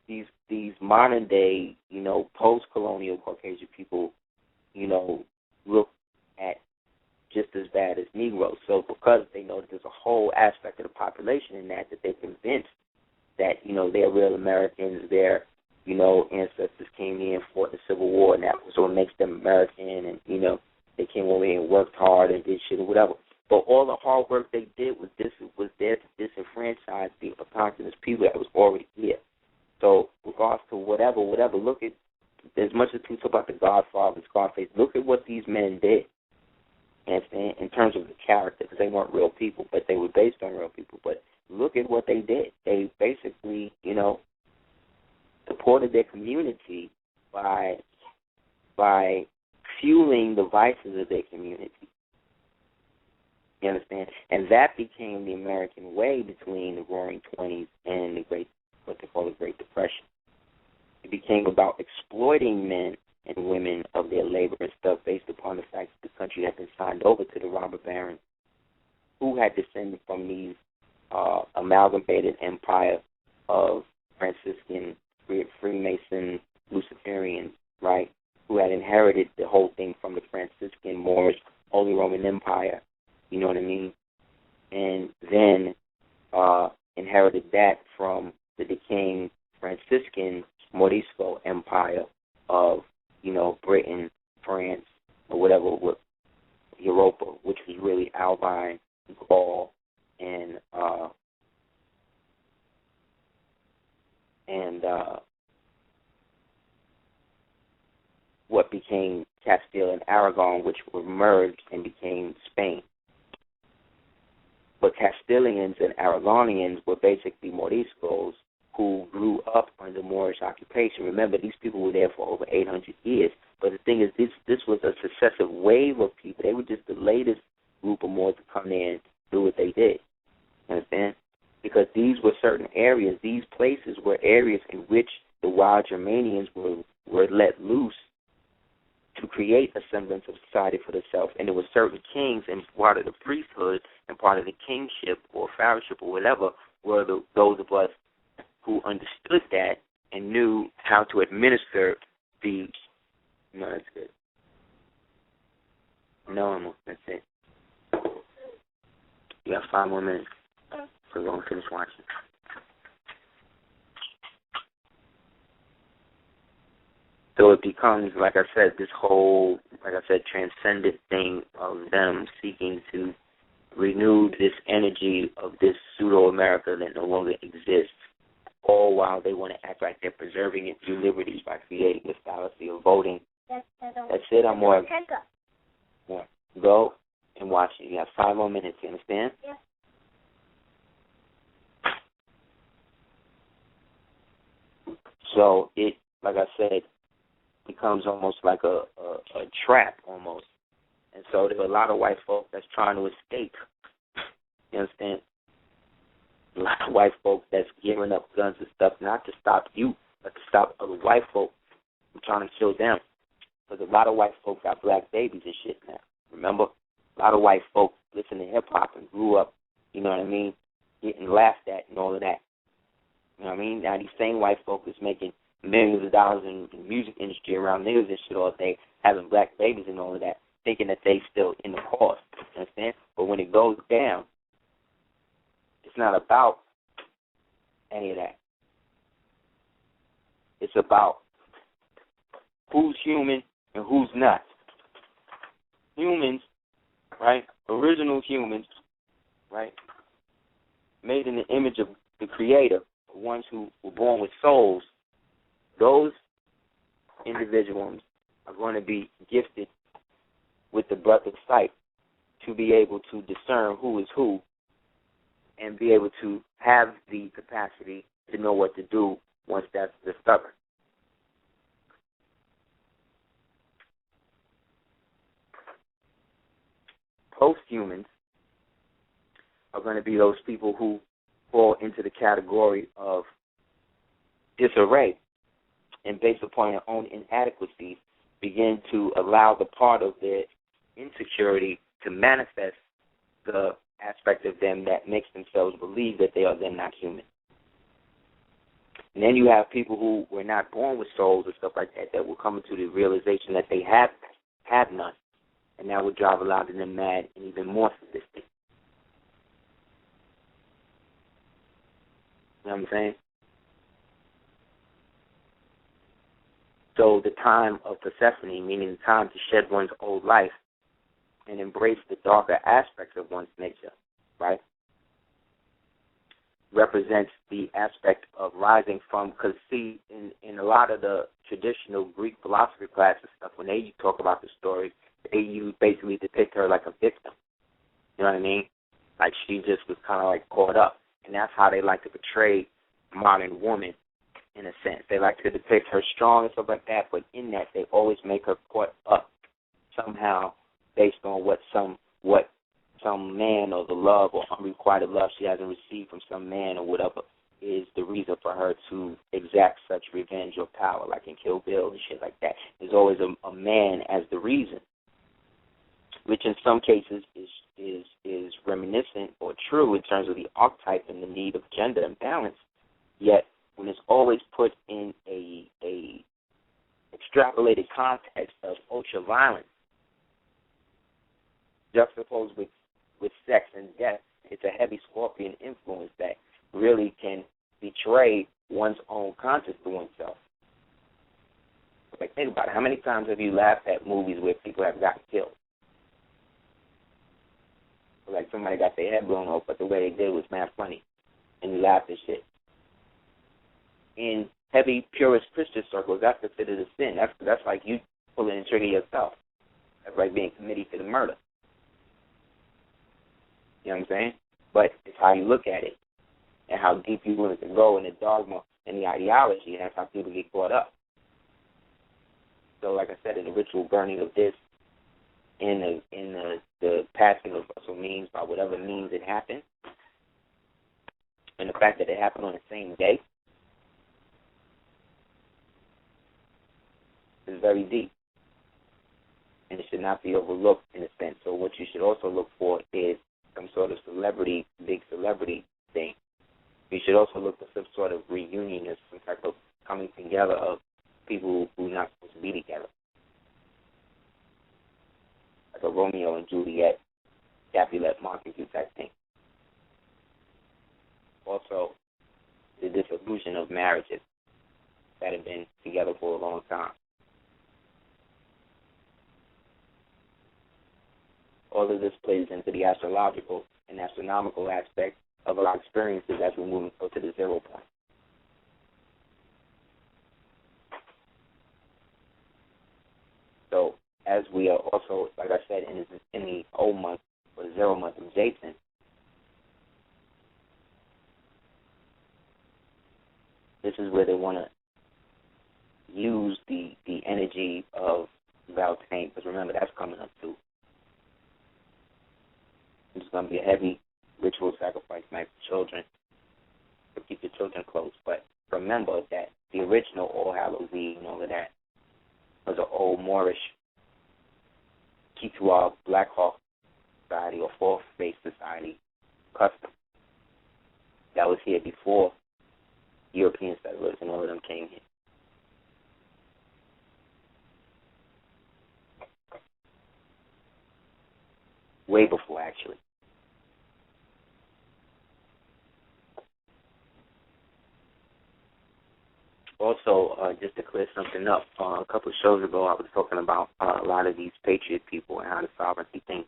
A: these modern day, you know, post-colonial Caucasian people, you know, look at just as bad as Negroes. So because they know that there's a whole aspect of the population in that they're convinced that, you know, they're real Americans, their, you know, ancestors came here and fought the Civil War, and that was what makes them American, and, you know, they came over here and worked hard and did shit or whatever. But all the hard work they did was there to disenfranchise the populous people that was already here. So regards to whatever, look at, as much as people talk about the Godfather and Scarface, look at what these men did. And in terms of the character, because they weren't real people, but they were based on real people. But look at what they did. They basically, you know, supported their community by fueling the vices of their community. You understand? And that became the American way between the Roaring '20s and what they call the Great Depression. It became about exploiting men and women of their labor and stuff based upon the fact that the country had been signed over to the robber barons who had descended from these amalgamated empire of Franciscan, Freemason, Luciferians, right, who had inherited the whole thing from the Franciscan, Moorish, Holy Roman Empire, you know what I mean, and then inherited that from the decaying Franciscan Morisco Empire of, you know, Britain, France, or whatever, with Europa, which was really Albine, Gaul, and and what became Castile and Aragon, which were merged and became Spain. But Castilians and Aragonians were basically Moriscos who grew up under Moorish occupation. Remember, these people were there for over 800 years. But the thing is, this was a successive wave of people. They were just the latest group of Moors to come in and do what they did. You understand? Because these were certain areas. These places were areas in which the wild Germanians were let loose to create a semblance of society for themselves. And there were certain kings, and part of the priesthood and part of the kingship or pharaohship or whatever were those of us who understood that and knew how to administer the... No, that's good. No, that's it. You have 5 more minutes. So we're going to finish watching. So it becomes, like I said, this whole, transcendent thing of them seeking to renew this energy of this pseudo-America that no longer exists, all while they want to act like they're preserving its liberties by creating this fallacy of voting. That's it, I'm more. Yeah. Go and watch it. You have 5 more minutes, you understand? Yeah. So it, like I said, becomes almost like a trap almost. And so there are a lot of white folk that's trying to escape. You understand? A lot of white folk that's giving up guns and stuff, not to stop you, but to stop other white folk from trying to kill them. Because a lot of white folk got black babies and shit now. Remember? A lot of white folk listen to hip-hop and grew up, you know what I mean, getting laughed at and all of that. You know what I mean? Now these same white folk is making millions of dollars in the music industry around niggas and shit all day, having black babies and all of that, thinking that they still in the cause. You understand? But when it goes down, it's not about any of that. It's about who's human and who's not. Humans, right? Original humans, right? Made in the image of the Creator, the ones who were born with souls. Those individuals are going to be gifted with the breath of sight to be able to discern who is who and be able to have the capacity to know what to do once that's discovered. Post-humans are going to be those people who fall into the category of disarray and based upon their own inadequacies begin to allow the part of their insecurity to manifest the aspect of them that makes themselves believe that they are then not human. And then you have people who were not born with souls or stuff like that that will come into the realization that they have none. And that would drive a lot of them mad and even more sadistic. You know what I'm saying? So the time of Persephone, meaning the time to shed one's old life and embrace the darker aspects of one's nature, right, represents the aspect of rising from, because see, in a lot of the traditional Greek philosophy classes stuff, when they talk about the story, they basically depict her like a victim. You know what I mean? Like she just was kind of like caught up. And that's how they like to portray modern woman, in a sense. They like to depict her strong and stuff like that, but in that they always make her caught up somehow based on what some man or the love or unrequited love she hasn't received from some man or whatever is the reason for her to exact such revenge or power, like in Kill Bill and shit like that. There's always a man as the reason, which in some cases is reminiscent or true in terms of the archetype and the need of gender imbalance. Yet, when it's always put in a extrapolated context of ultra-violence, juxtaposed with sex and death, it's a heavy scorpion influence that really can betray one's own conscience to oneself. Like, think about it. How many times have you laughed at movies where people have gotten killed? Like somebody got their head blown off, but the way they did was mad funny, and you laughed at shit. in heavy purist Christian circles, that's considered a sin. That's like you pulling the trigger yourself. That's like being committed to the murder. You know what I'm saying? But it's how you look at it and how deep you're willing to go in the dogma and the ideology, and that's how people get caught up. So, like I said, in the ritual burning of this, in the passing of Russell means by whatever means it happened, and the fact that it happened on the same day is very deep, and it should not be overlooked in a sense. So what you should also look for is some sort of big celebrity thing. You should also look for some sort of reunion or some type of coming together of people who are not supposed to be together. Like a Romeo and Juliet, Capulet, Montague type thing. Also, the dissolution of marriages that have been together for a long time. All of this plays into the astrological and astronomical aspect of our experiences as we're moving close to the 0 point. So, as we are also, like I said, in the old month or the 0 month of Jason, this is where they want to use the energy of Beltane, because remember, that's coming up too. It's going to be a heavy ritual sacrifice night for children. So keep your children close. But remember that the original All Hallows Eve and all of that was an old Moorish Kitual Black Hawk Society or Fourth Face Society custom. That was here before European settlers and all of them came here. Way before, actually. Also, just to clear something up, a couple of shows ago I was talking about a lot of these patriot people and how the sovereignty thing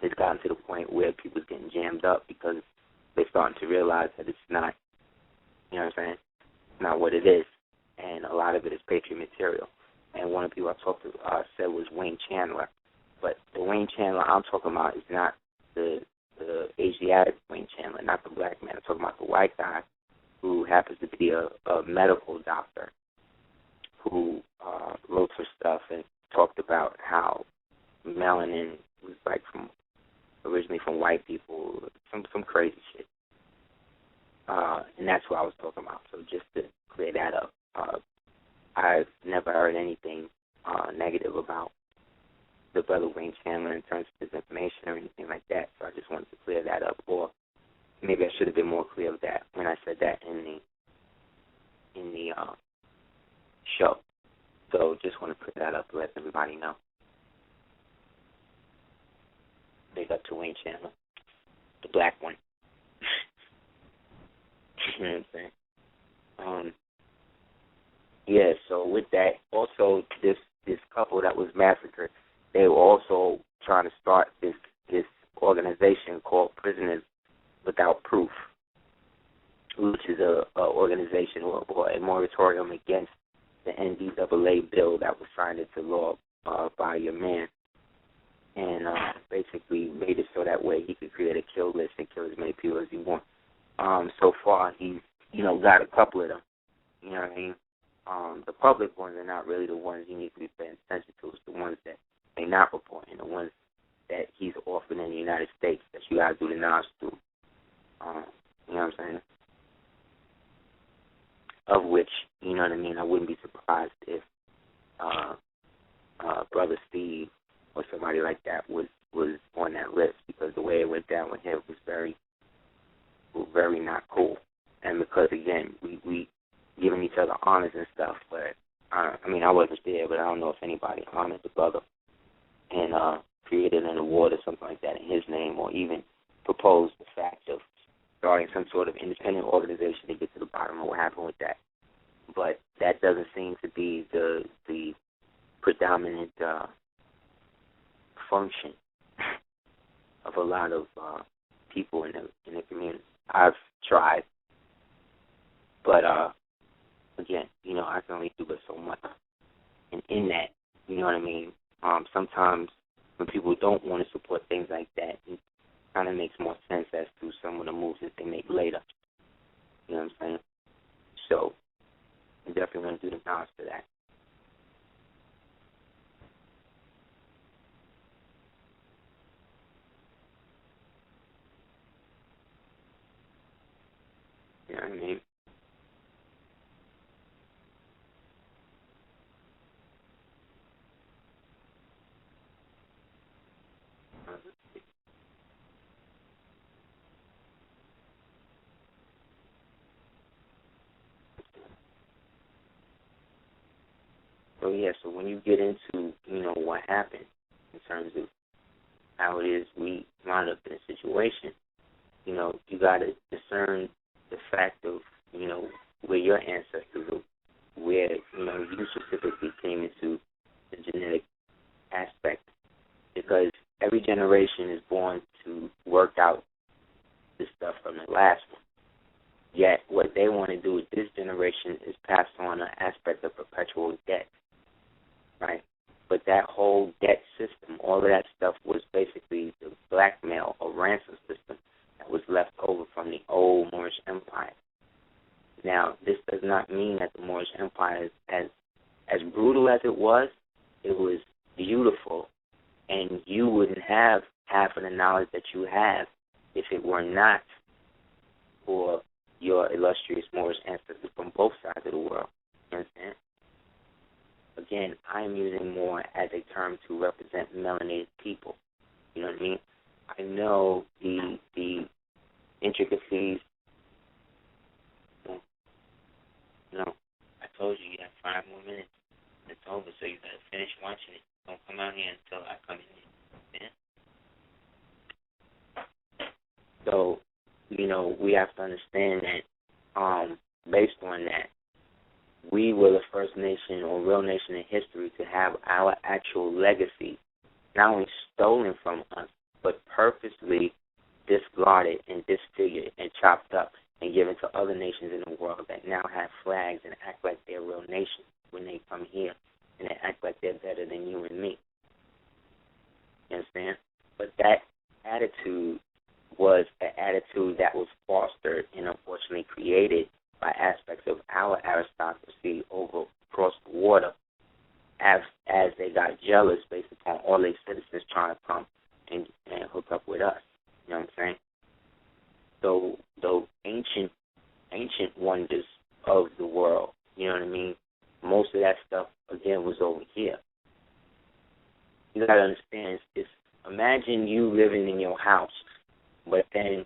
A: has gotten to the point where people's getting jammed up because they're starting to realize that it's not, you know what I'm saying, it's not what it is. And a lot of it is patriot material. And one of the people I talked to said was Wayne Chandler. But the Wayne Chandler I'm talking about is not the Asiatic Wayne Chandler, not the black man. I'm talking about the white guy who happens to be a medical doctor who wrote some stuff and talked about how melanin was like originally from white people, some crazy shit. And that's what I was talking about. So just to clear that up, I've never heard anything negative about the brother Wayne Chandler in terms of his information or anything like that. So I just wanted to clear that up. Or maybe I should have been more clear of that when I said that in the show. So just want to put that up to let everybody know. Big up to Wayne Chandler, the black one. You know what I'm saying? Yeah, so with that, also this couple that was massacred, they were also trying to start this organization called Prisoners Without Proof, which is a organization or a moratorium against the NDAA bill that was signed into law by your man, and basically made it so that way he could create a kill list and kill as many people as he wants. So far, he's got a couple of them. You know what I mean? The public ones are not really the ones you need to be paying attention to. It's the ones that they're not reporting, the ones that he's offering in the United States that you got to do the knowledge through. You know what I'm saying? Of which, you know what I mean, I wouldn't be surprised if Brother Steve or somebody like that was on that list, because the way it went down with him was very not cool. And because, again, we giving each other honors and stuff, but I wasn't there, but I don't know if anybody honored the brother and created an award or something like that in his name, or even proposed the fact of starting some sort of independent organization to get to the bottom of what happened with that. But that doesn't seem to be the predominant function of a lot of people in the community. I've tried, But again, I can only do but so much. And in that, you know what I mean? Sometimes when people don't want to support things like that, it kind of makes more sense as to some of the moves that they make later. You know what I'm saying? So I'm definitely going to do the balance for that. You know what I mean? So yeah, so when you get into, what happened in terms of how it is we wound up in a situation, you got to discern the fact of, where your ancestors are, where, you specifically came into the genetic aspect, because every generation is born to work out this stuff from the last one. Yet what they want to do with this generation is pass on an aspect of perpetual debt, right? But that whole debt system, all of that stuff was basically the blackmail or ransom system that was left over from the old Moorish Empire. Now, this does not mean that the Moorish Empire, as brutal as it was beautiful, and you wouldn't have half of the knowledge that you have if it were not for your illustrious Moorish ancestors from both sides of the world. You understand? Again, I'm using more as a term to represent melanated people. You know what I mean? I know the intricacies. I told you have 5 more minutes. It's over, so you gotta finish watching it. Don't come out here until I come in. Yeah? So, we have to understand that, based on that, we were the first nation or real nation in history to have our actual legacy not only stolen from us, but purposely discarded and disfigured and chopped up and given to other nations in the world that now have flags and act like they're real nations when they come here, and they act like they're better than you and me. You understand? But that attitude was an attitude that was fostered and unfortunately created by aspects of our aristocracy over across the water as they got jealous based upon all their citizens trying to come and hook up with us. You know what I'm saying? So those ancient wonders of the world, you know what I mean? Most of that stuff, again, was over here. You got to understand, imagine you living in your house, but then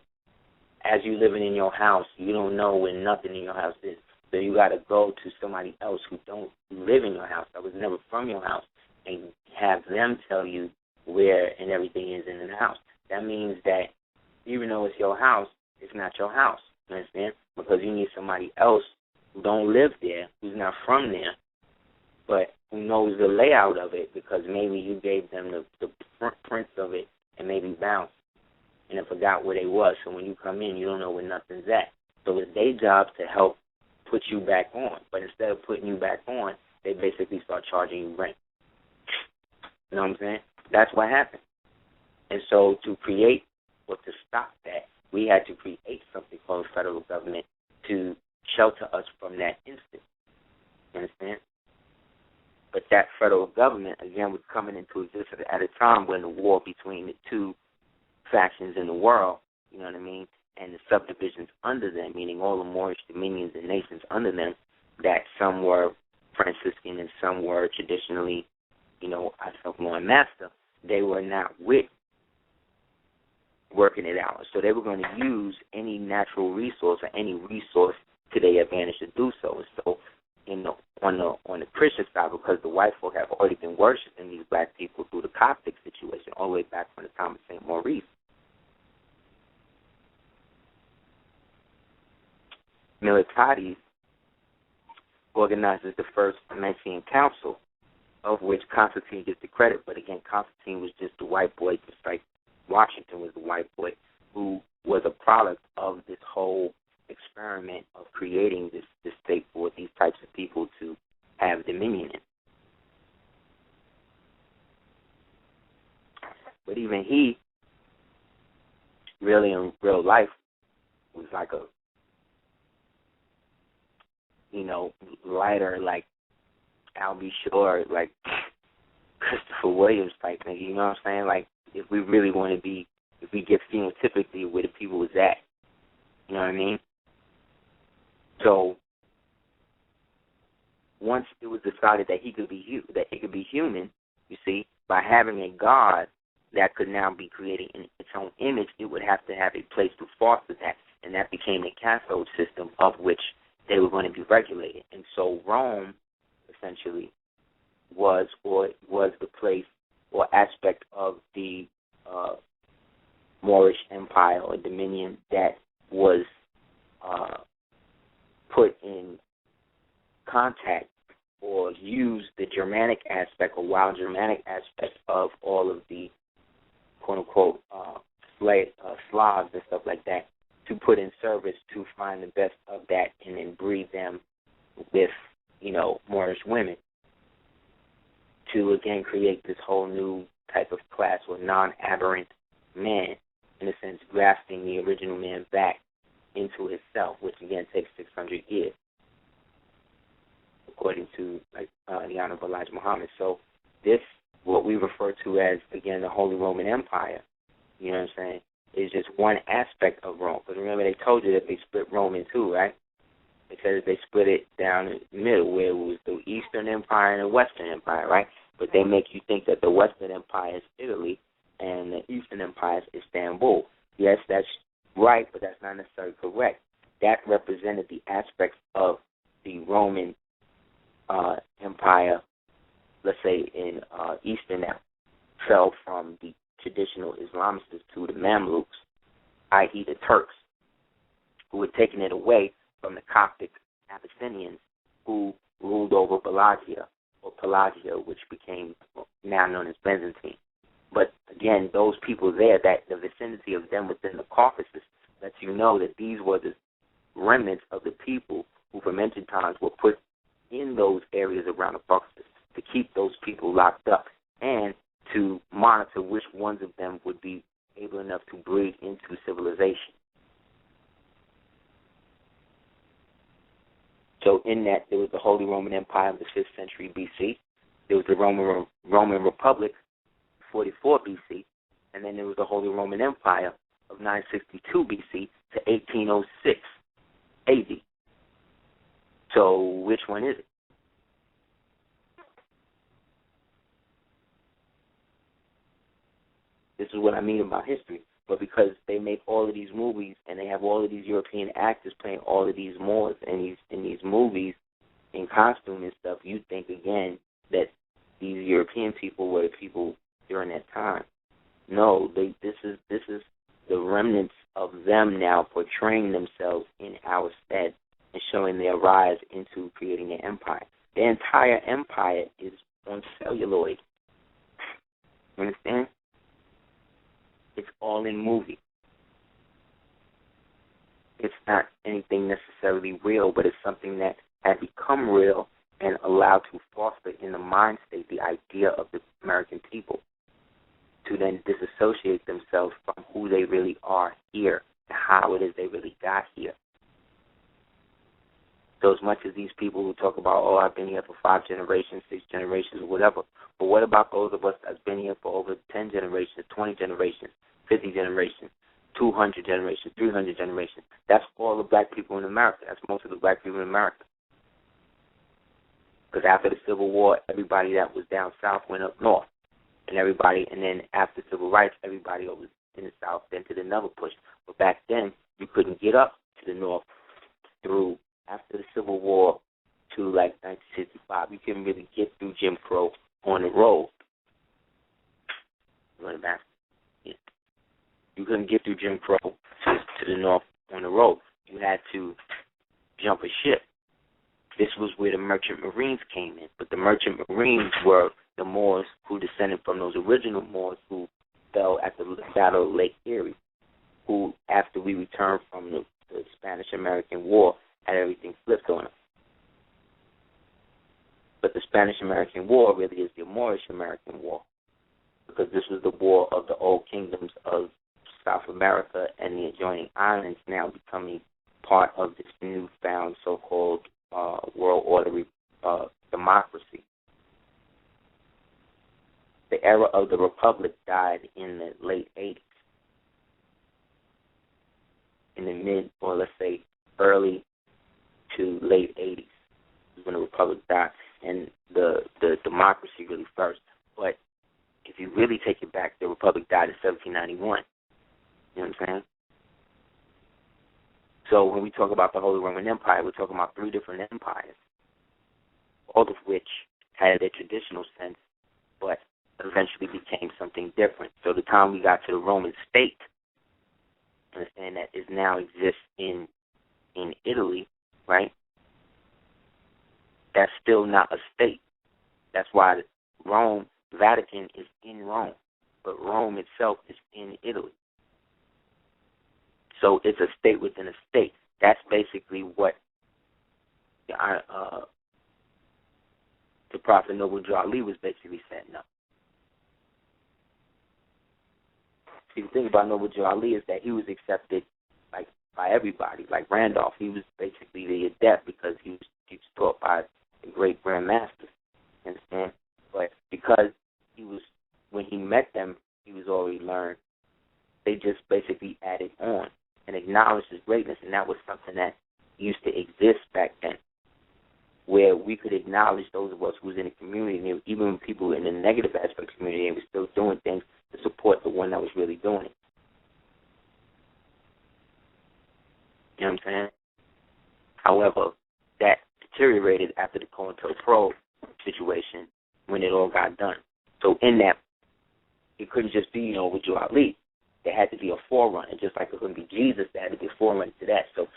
A: as you living in your house, you don't know where nothing in your house is. So you got to go to somebody else who don't live in your house, that was never from your house, and have them tell you where and everything is in the house. That means that even though it's your house, it's not your house. You understand? Because you need somebody else who don't live there, who's not from there, but who knows the layout of it, because maybe you gave them the prints of it and maybe bounced and then forgot where they was. So when you come in, you don't know where nothing's at. So it's their job to help put you back on. But instead of putting you back on, they basically start charging you rent. You know what I'm saying? That's what happened. And so to create or to stop that, we had to create something called federal government to shelter us from that instant. You understand? But that federal government, again, was coming into existence at a time when the war between the two factions in the world, you know what I mean, and the subdivisions under them, meaning all the Moorish dominions and nations under them, that some were Franciscan and some were traditionally, Self-Lord Master, they were not with working it out. So they were going to use any natural resource or any resource to their advantage to do so. So, on the Christian side, because the white folk have already been worshiping these black people through the Coptic situation all the way back from the time of St. Maurice. Militates organizes the first Nicene Council, of which Constantine gets the credit. But again, Constantine was just the white boy, just like Washington was the white boy, who was a product of this whole experiment of creating this state for these types of people to have dominion in. But even he, really in real life, was like a, lighter, like I'll be sure, like Christopher Williams type thing, you know what I'm saying? Like, if we really want to be, if we get phenotypically where the people was at, you know what I mean? So, once it was decided that he could be human, you see, by having a God that could now be created in its own image, it would have to have a place to foster that, and that became a cathode system of which they were going to be regulated. And so Rome, essentially, was the place or aspect of the Moorish Empire or dominion that was put in contact or used the Germanic aspect or wild Germanic aspect of all of the quote-unquote Slavs and stuff like that to put in service to find the best of that and then breed them with, Moorish women to, again, create this whole new type of class or non-aberrant man, in a sense, grafting the original man back into himself, which, again, takes 600 years, according to the Honorable Elijah Muhammad. So this, what we refer to as, again, the Holy Roman Empire, you know what I'm saying, is just one aspect of Rome. Because remember, they told you that they split Rome in two, right? They said that they split it down in the middle, where it was the Eastern Empire and the Western Empire, right? But they make you think that the Western Empire is Italy and the Eastern Empire is Istanbul. Yes, that's right, but that's not necessarily correct. That represented the aspects of the Roman Empire, let's say in Eastern, that fell from the traditional Islamists to the Mamluks, i.e. the Turks, who had taken it away from the Coptic Abyssinians who ruled over Pelagia, which became now known as Byzantine. But again, those people there, that the vicinity of them within the Caucasus, lets you know that these were the remnants of the people who from ancient times were put in those areas around the Caucasus to keep those people locked up and to monitor which ones of them would be able enough to breed into civilization. So in that, there was the Holy Roman Empire of the 5th century B.C., there was the Roman Republic, 44 B.C., and then there was the Holy Roman Empire of 962 B.C. to 1806 A.D. So which one is it? This is what I mean about history. But because they make all of these movies and they have all of these European actors playing all of these Moors in these movies in costume and stuff, you think again that these European people were the people during that time. No, this is the remnants of them now portraying themselves in our stead and showing their rise into creating their empire. Their entire empire is on celluloid. You understand? It's all in movie. It's not anything necessarily real, but it's something that had become real and allowed to foster in the mind state the idea of the American people to then disassociate themselves from who they really are here and how it is they really got here. So as much as these people who talk about, oh, I've been here for 5 generations, 6 generations, or whatever, but what about those of us that's been here for over 10 generations, 20 generations, 50 generations, 200 generations, 300 generations? That's all the black people in America. That's most of the black people in America. Because after the Civil War, everybody that was down south went up north. And then after civil rights, everybody over in the south then did another push. But back then, you couldn't get up to the north through, after the Civil War to like 1965. You couldn't really get through Jim Crow on the road. Yeah. You couldn't get through Jim Crow to the north on the road. You had to jump a ship. This was where the Merchant Marines came in. But the Merchant Marines were the Moors who descended from those original Moors who fell at the Battle of Lake Erie, who, after we returned from the the Spanish-American War had everything flipped on them. But the Spanish-American War really is the Moorish-American War, because this was the war of the old kingdoms of South America and the adjoining islands now becoming part of this newfound so-called world order democracy. The era of the Republic died in the late 80s. In the mid, or let's say early to late 80s is when the Republic died, and the democracy really first. But if you really take it back, the Republic died in 1791. You know what I'm saying? So when we talk about the Holy Roman Empire, we're talking about three different empires, all of which had their traditional sense, but eventually became something different. So the time we got to the Roman state, understand that it now exists in Italy, right? That's still not a state. That's why Rome, Vatican is in Rome, but Rome itself is in Italy. So it's a state within a state. That's basically what the Prophet Noble Drew Ali was basically setting up. See, the thing about Noble Drew Ali is that he was accepted like by everybody. Like Randolph, he was basically the adept because he was taught by the great grandmasters. Understand? But because he was, when he met them, he was already learned. They just basically added on and acknowledged his greatness, and that was something that used to exist back then, where we could acknowledge those of us who was in the community, and even people in the negative aspect of the community, they were still doing things to support the one that was really doing it. You know what I'm saying? However, that deteriorated after the COINTELPRO situation when it all got done. So in that, it couldn't just be, with Drew Ali. There had to be a forerunner, just like it couldn't be Jesus. There had to be a forerunner to that. So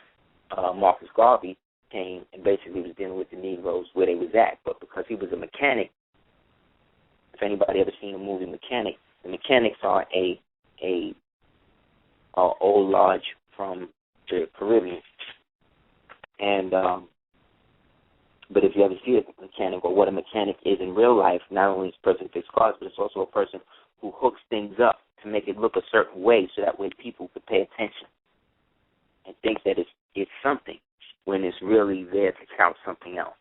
A: Marcus Garvey came and basically was dealing with the Negroes where they was at. But because he was a mechanic, if anybody ever seen the movie Mechanic, the mechanics are a old lodge from the Caribbean. And but if you ever see a mechanic or what a mechanic is in real life, not only is a person who fixes cars, but it's also a person who hooks things up to make it look a certain way so that way people could pay attention and think that it's something when it's really there to count something else.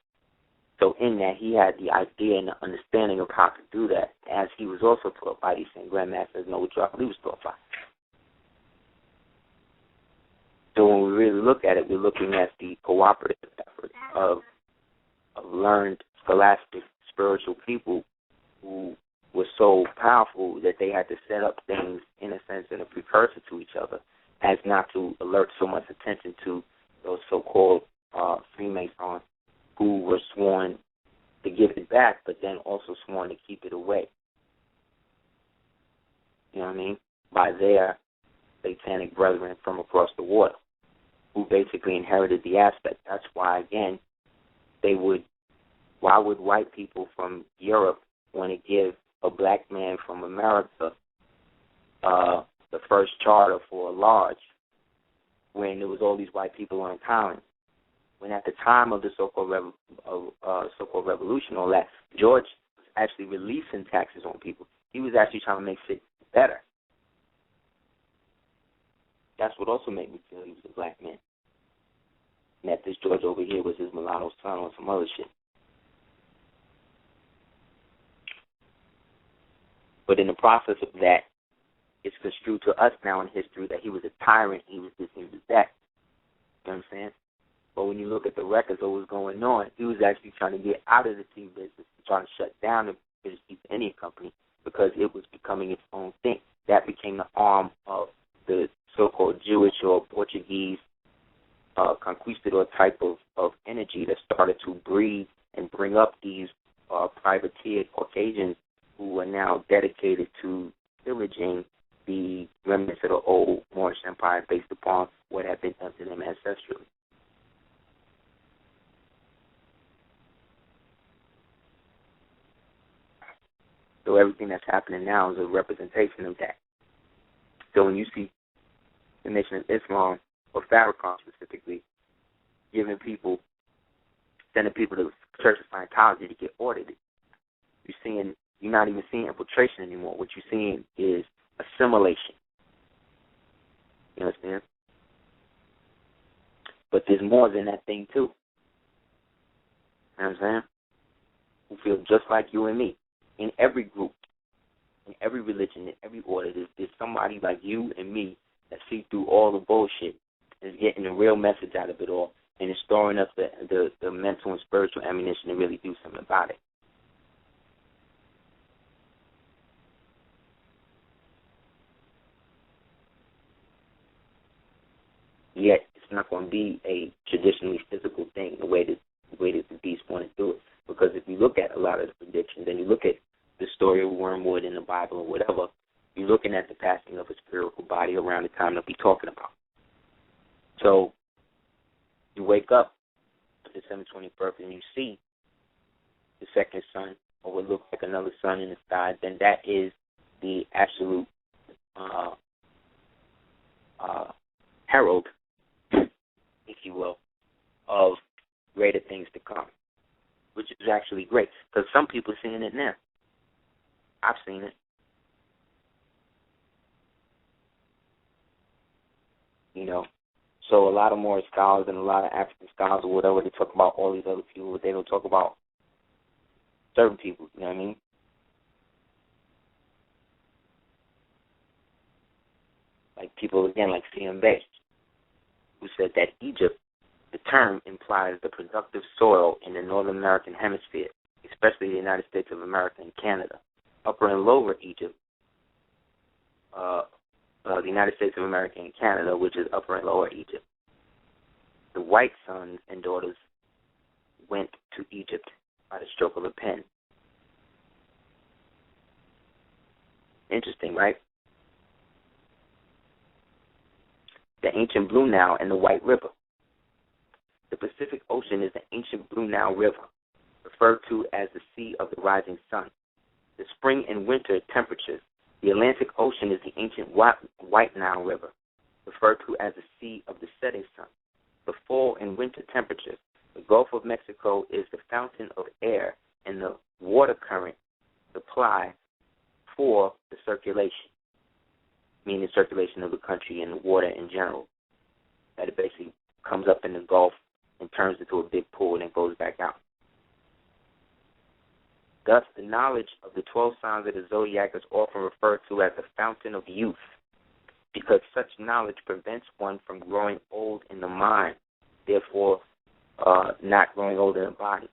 A: So in that, he had the idea and the understanding of how to do that, as he was also taught by these same grandmasters, Noble Drew Ali was taught by. So when we really look at it, we're looking at the cooperative effort of learned, scholastic, spiritual people who were so powerful that they had to set up things, in a sense, in a precursor to each other, as not to alert so much attention to those so-called Freemasons who were sworn to give it back, but then also sworn to keep it away. You know what I mean? By their satanic brethren from across the water, who basically inherited the aspect. That's why, again, why would white people from Europe want to give a black man from America the first charter for a lodge when there was all these white people on colony? When at the time of the so-called revolution, all that, George was actually releasing taxes on people. He was actually trying to make shit better. That's what also made me feel he was a black man. And that this George over here was his mulatto son or some other shit. But in the process of that, it's construed to us now in history that he was a tyrant, he was this, he was that. You know what I'm saying? But when you look at the records of what was going on, he was actually trying to get out of the tea business, trying to shut down the British East India Company because it was becoming its own thing. That became the arm of the so-called Jewish or Portuguese conquistador type of energy that started to breed and bring up these privateer Caucasians who are now dedicated to pillaging the remnants of the old Moorish Empire based upon what had been done to them ancestrally. So everything that's happening now is a representation of that. So when you see the Nation of Islam or Farrakhan specifically, sending people to the Church of Scientology to get audited. You're not even seeing infiltration anymore. What you're seeing is assimilation. You understand? But there's more than that thing, too. You know what I'm saying? Who feel just like you and me. In every group, in every religion, in every order, there's somebody like you and me that see through all the bullshit and is getting the real message out of it all and is storing up the mental and spiritual ammunition to really do something about it. Yet it's not going to be a traditionally physical thing the way that the beast want to do it. Because if you look at a lot of the predictions and you look at the story of wormwood in the Bible or whatever, you're looking at the passing of a spiritual body around the time that we're talking about. So you wake up December 21st and you see the second sun or what looks like another sun in the sky, then that is the absolute herald, if you will, of greater things to come, which is actually great because some people are seeing it now. I've seen it. You know, so a lot of more scholars and a lot of African scholars or whatever, they talk about all these other people, but they don't talk about certain people, you know what I mean? Like people, again, like C.M. Bay, who said that Egypt, the term implies the productive soil in the North American hemisphere, especially the United States of America and Canada. Upper and Lower Egypt, the United States of America and Canada, which is Upper and Lower Egypt. The white sons and daughters went to Egypt by the stroke of a pen. Interesting, right? The ancient Blue Nile and the White River. The Pacific Ocean is the ancient Blue Nile River, referred to as the Sea of the Rising Sun. The spring and winter temperatures. The Atlantic Ocean is the ancient White Nile River, referred to as the Sea of the Setting Sun. The fall and winter temperatures. The Gulf of Mexico is the fountain of air and the water current supply for the circulation, meaning circulation of the country and the water in general. That it basically comes up in the Gulf and turns into a big pool and then goes back out. Thus, the knowledge of the 12 signs of the zodiac is often referred to as the fountain of youth, because such knowledge prevents one from growing old in the mind, therefore not growing old in the body,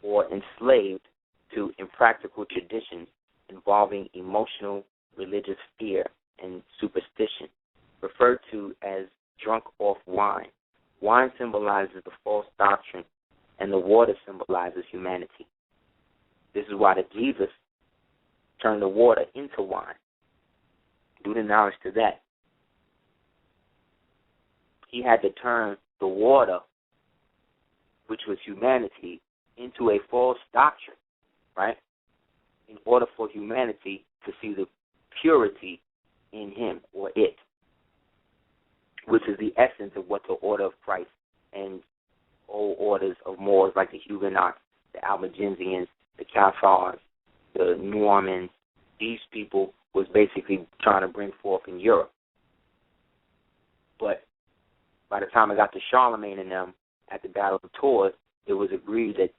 A: or enslaved to impractical traditions involving emotional, religious fear and superstition, referred to as drunk off wine. Wine symbolizes the false doctrine, and the water symbolizes humanity. This is why Jesus turned the water into wine. Due to knowledge to that. He had to turn the water, which was humanity, into a false doctrine, right? In order for humanity to see the purity in him or it, which is the essence of what the order of Christ and old orders of Moors like the Huguenots, the Albigensians, the Cathars, the Normans, these people was basically trying to bring forth in Europe. But by the time it got to Charlemagne and them at the Battle of Tours, it was agreed that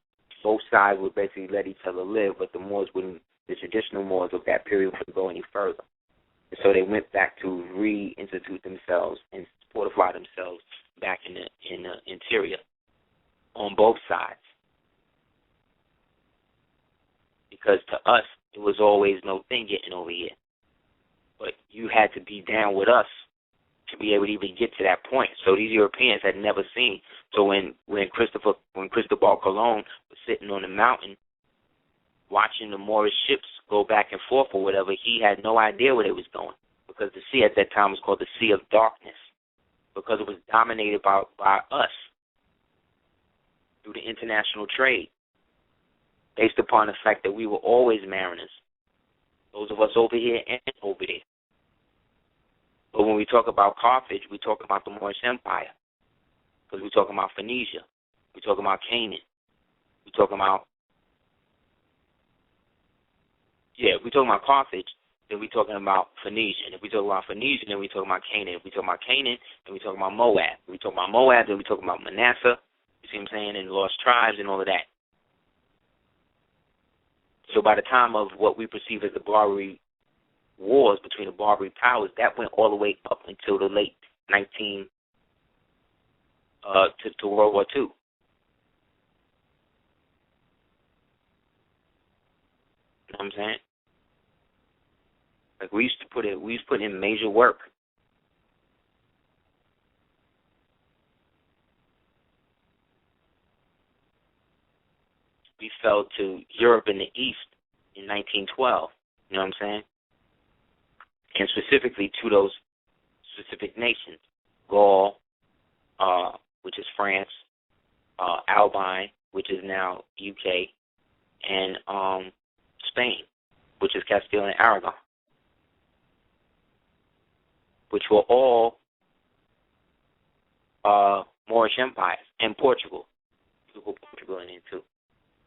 A: both sides would basically let each other live, but the Moors wouldn't, the traditional Moors of that period wouldn't go any further. And so they went back to reinstitute themselves and fortify themselves back in the interior on both sides. Because to us, it was always no thing getting over here. But you had to be down with us to be able to even get to that point. So these Europeans had never seen. So when Cristobal Colon was sitting on the mountain watching the Moorish ships go back and forth or whatever, he had no idea where they was going. Because the sea at that time was called the Sea of Darkness. Because it was dominated by us through the international trade, based upon the fact that we were always mariners, those of us over here and over there. But when we talk about Carthage, we talk about the Moorish Empire, because we're talking about Phoenicia, we're talking about Canaan, we're talking about, if we're talking about Carthage, then we're talking about Phoenicia. And if we talk about Phoenicia, then we're talking about Canaan. If we talk about Canaan, then we're talking about Moab. If we talk about Moab, then we're talking about Manasseh, you see what I'm saying, and the lost tribes and all of that. So by the time of what we perceive as the Barbary wars between the Barbary powers, that went all the way up until the late to World War II. You know what I'm saying? Like we used to put in major work. We fell to Europe in the East in 1912. You know what I'm saying? And specifically to those specific nations, Gaul, which is France, Albania, which is now UK, and Spain, which is Castile and Aragon, which were all Moorish empires, and Portugal. You put Portugal in it too.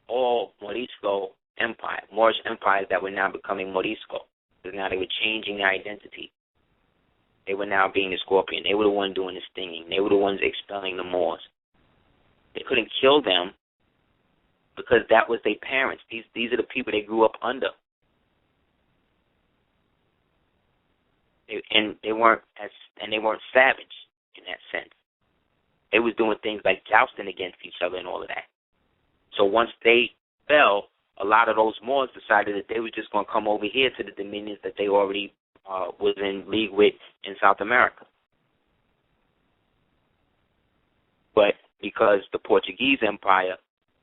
A: All Morisco empire, Moorish empires that were now becoming Morisco. Because now they were changing their identity. They were now being the Scorpion. They were the ones doing the stinging. They were the ones expelling the Moors. They couldn't kill them because that was their parents. These are the people they grew up under. They weren't savage in that sense. They was doing things like jousting against each other and all of that. So once they fell, a lot of those Moors decided that they were just going to come over here to the dominions that they already was in league with in South America. But because the Portuguese Empire,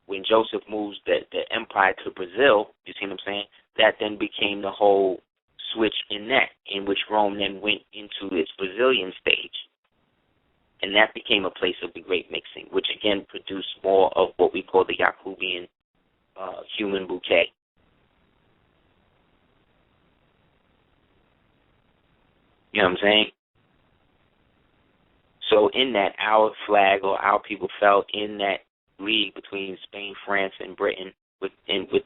A: when Joseph moves the empire to Brazil, you see what I'm saying, that then became the whole switch in that, in which Rome then went into its Brazilian stage. And that became a place of the great mixing, which again produced more of what we call the Jacobean human bouquet. You know what I'm saying? So in that, our flag or our people fell in that league between Spain, France, and Britain with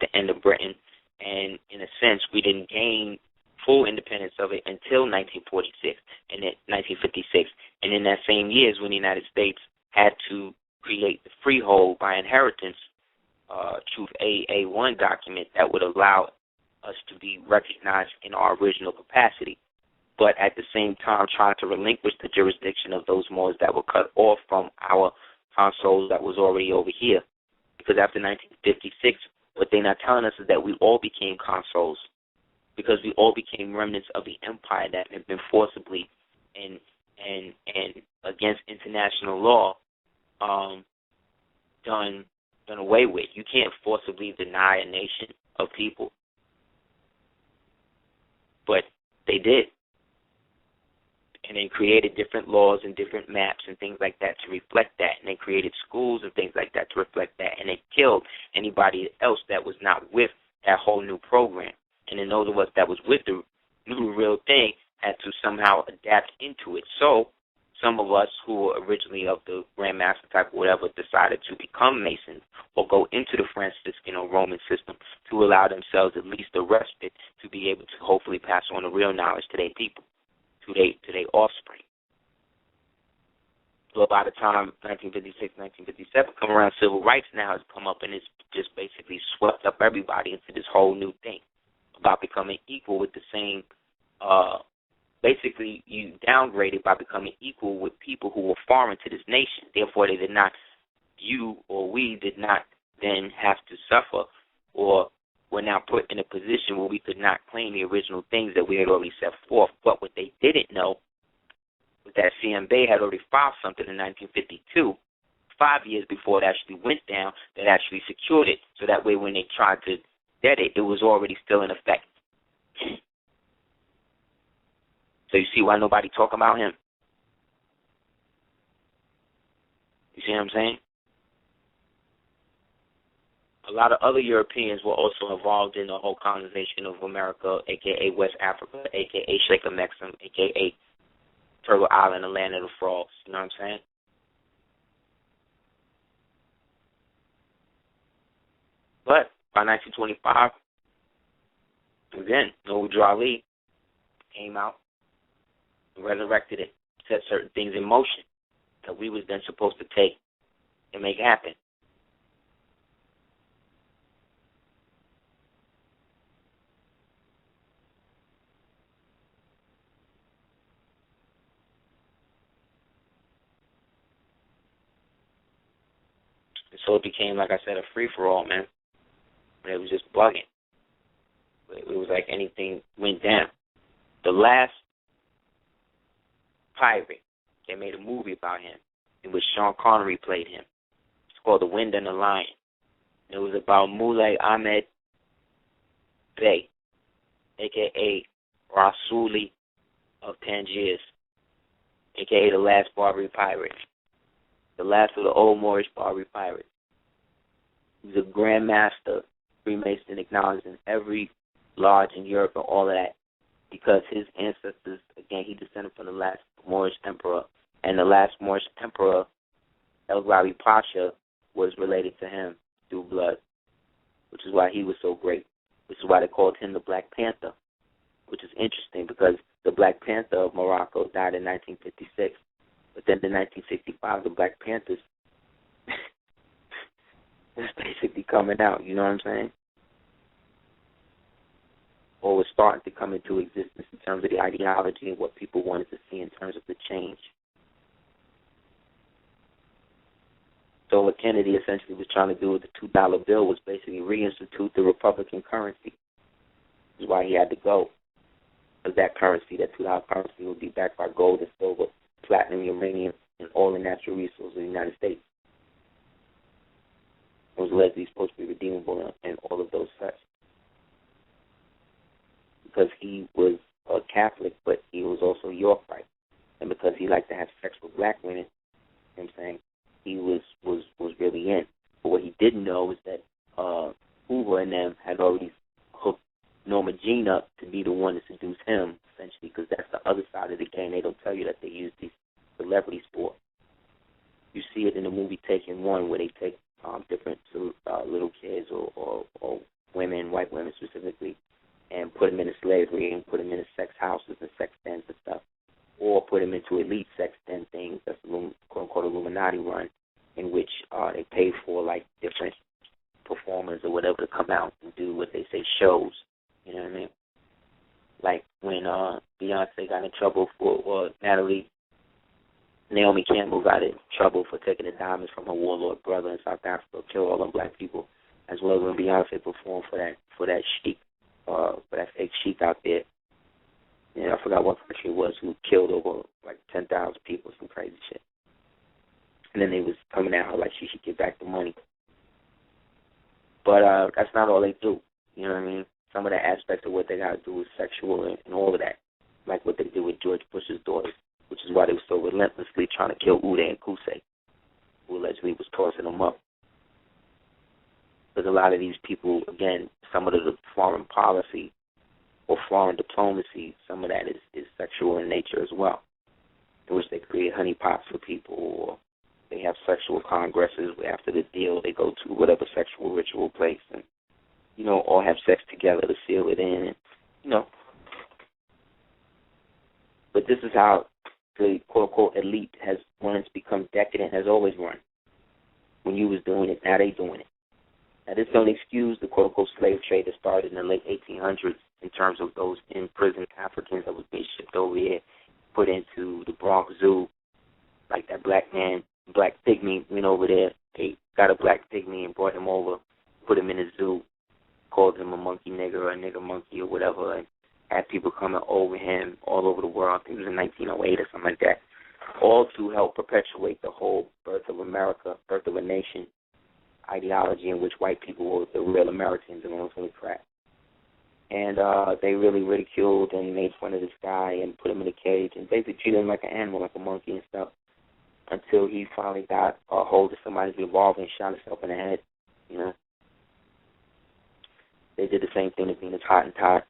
A: the end of Britain. And in a sense, we didn't gain full independence of it until 1946 and 1956. And in that same year is when the United States had to create the freehold by inheritance, Truth A1 document that would allow us to be recognized in our original capacity, but at the same time trying to relinquish the jurisdiction of those Moors that were cut off from our consuls that was already over here. Because after 1956, what they're not telling us is that we all became consuls, because we all became remnants of the empire that had been forcibly and against international law done away with. You can't forcibly deny a nation of people, but they did. And they created different laws and different maps and things like that to reflect that. And they created schools and things like that to reflect that. And they killed anybody else that was not with that whole new program. And then those of us that was with the new real thing had to somehow adapt into it. So some of us who were originally of the Grand Master type or whatever decided to become Masons or go into the Franciscan or Roman system to allow themselves at least a respite to be able to hopefully pass on the real knowledge to their people, to their offspring. So by the time 1956, 1957 come around, civil rights now has come up and it's just basically swept up everybody into this whole new thing about becoming equal with the same, basically you downgraded by becoming equal with people who were foreign to this nation. Therefore, they did not, you or we did not then have to suffer or were now put in a position where we could not claim the original things that we had already set forth. But what they didn't know was that CMB had already filed something in 1952, 5 years before it actually went down, that actually secured it. So that way when they tried to get it, it was already still in effect. So you see why nobody talk about him? You see what I'm saying? A lot of other Europeans were also involved in the whole colonization of America, a.k.a. West Africa, a.k.a. Sheikh Maxim, a.k.a. Turtle Island, the land of the frogs. You know what I'm saying? But by 1925, again, Moorally came out and resurrected it, set certain things in motion that we was then supposed to take and make happen. And so it became, like I said, a free-for-all, man. And it was just bugging. It was like anything went down. The last pirate, they made a movie about him in which Sean Connery played him. It's called The Wind and the Lion. And it was about Muley Ahmed Bey, a.k.a. Rasuli of Tangiers, a.k.a. the last Barbary pirate, the last of the old Moorish Barbary pirates. He was a Grand Master, Freemason, acknowledged in every lodge in Europe and all of that, because his ancestors, again, he descended from the last Moorish emperor, and the last Moorish emperor, El Rabi Pasha, was related to him through blood, which is why he was so great, which is why they called him the Black Panther, which is interesting because the Black Panther of Morocco died in 1956, but then in 1965, the Black Panthers was basically coming out, you know what I'm saying? Or was starting to come into existence in terms of the ideology and what people wanted to see in terms of the change. So what Kennedy essentially was trying to do with the $2 bill was basically reinstitute the Republican currency. That's why he had to go. Because that currency, that $2 currency, would be backed by gold and silver, platinum, uranium, and all the natural resources of the United States. It was allegedly supposed to be redeemable and all of those such. Because he was a Catholic, but he was also Yorkite. And because he liked to have sex with black women, you know what I'm saying, he was really in. But what he didn't know is that Hoover and them had already hooked Norma Jean up to be the one to seduce him, essentially, because that's the other side of the game. They don't tell you that they use these celebrities for. You see it in the movie Taken One, where they take different little kids or women, white women specifically, and put them into slavery and put them into sex houses and sex dens and stuff, or put them into elite sex den things. That's the quote-unquote Illuminati run, in which they pay for, like, different performers or whatever to come out and do what they say shows. You know what I mean? Like when Beyonce got in trouble or Naomi Campbell got in trouble for taking the diamonds from her warlord brother in South Africa, killed all them black people, as well as when Beyonce performed for that sheik, for that fake sheik out there. I forgot what country it was who killed over like 10,000 people, some crazy shit. And then they was coming at her like she should get back the money. But that's not all they do. You know what I mean? Some of the aspects of what they got to do is sexual and all of that, like what they did with George Bush's daughters, which is why they were so relentlessly trying to kill Uday and Qusay, who allegedly was tossing them up. Because a lot of these people, again, some of the foreign policy or foreign diplomacy, some of that is sexual in nature as well, in which they create honeypots for people, or they have sexual congresses where after the deal they go to whatever sexual ritual place and, all have sex together to seal it in, But this is how the quote-unquote elite has, when it's become decadent, has always run. When you was doing it, now they doing it. Now, this don't excuse the quote-unquote slave trade that started in the late 1800s in terms of those imprisoned Africans that was being shipped over here, put into the Bronx Zoo, like that black pygmy went over there. They got a black pygmy and brought him over, put him in a zoo, called him a monkey nigger or a nigger monkey or whatever, and had people coming over him all over the world. I think it was in 1908 or something like that, all to help perpetuate the whole birth of America, birth of a nation ideology in which white people were the real Americans and all this really crap. And they really ridiculed and made fun of this guy and put him in a cage and basically treated him like an animal, like a monkey and stuff, until he finally got a hold of somebody's revolver and shot himself in the head, They did the same thing to Venus Hottentot.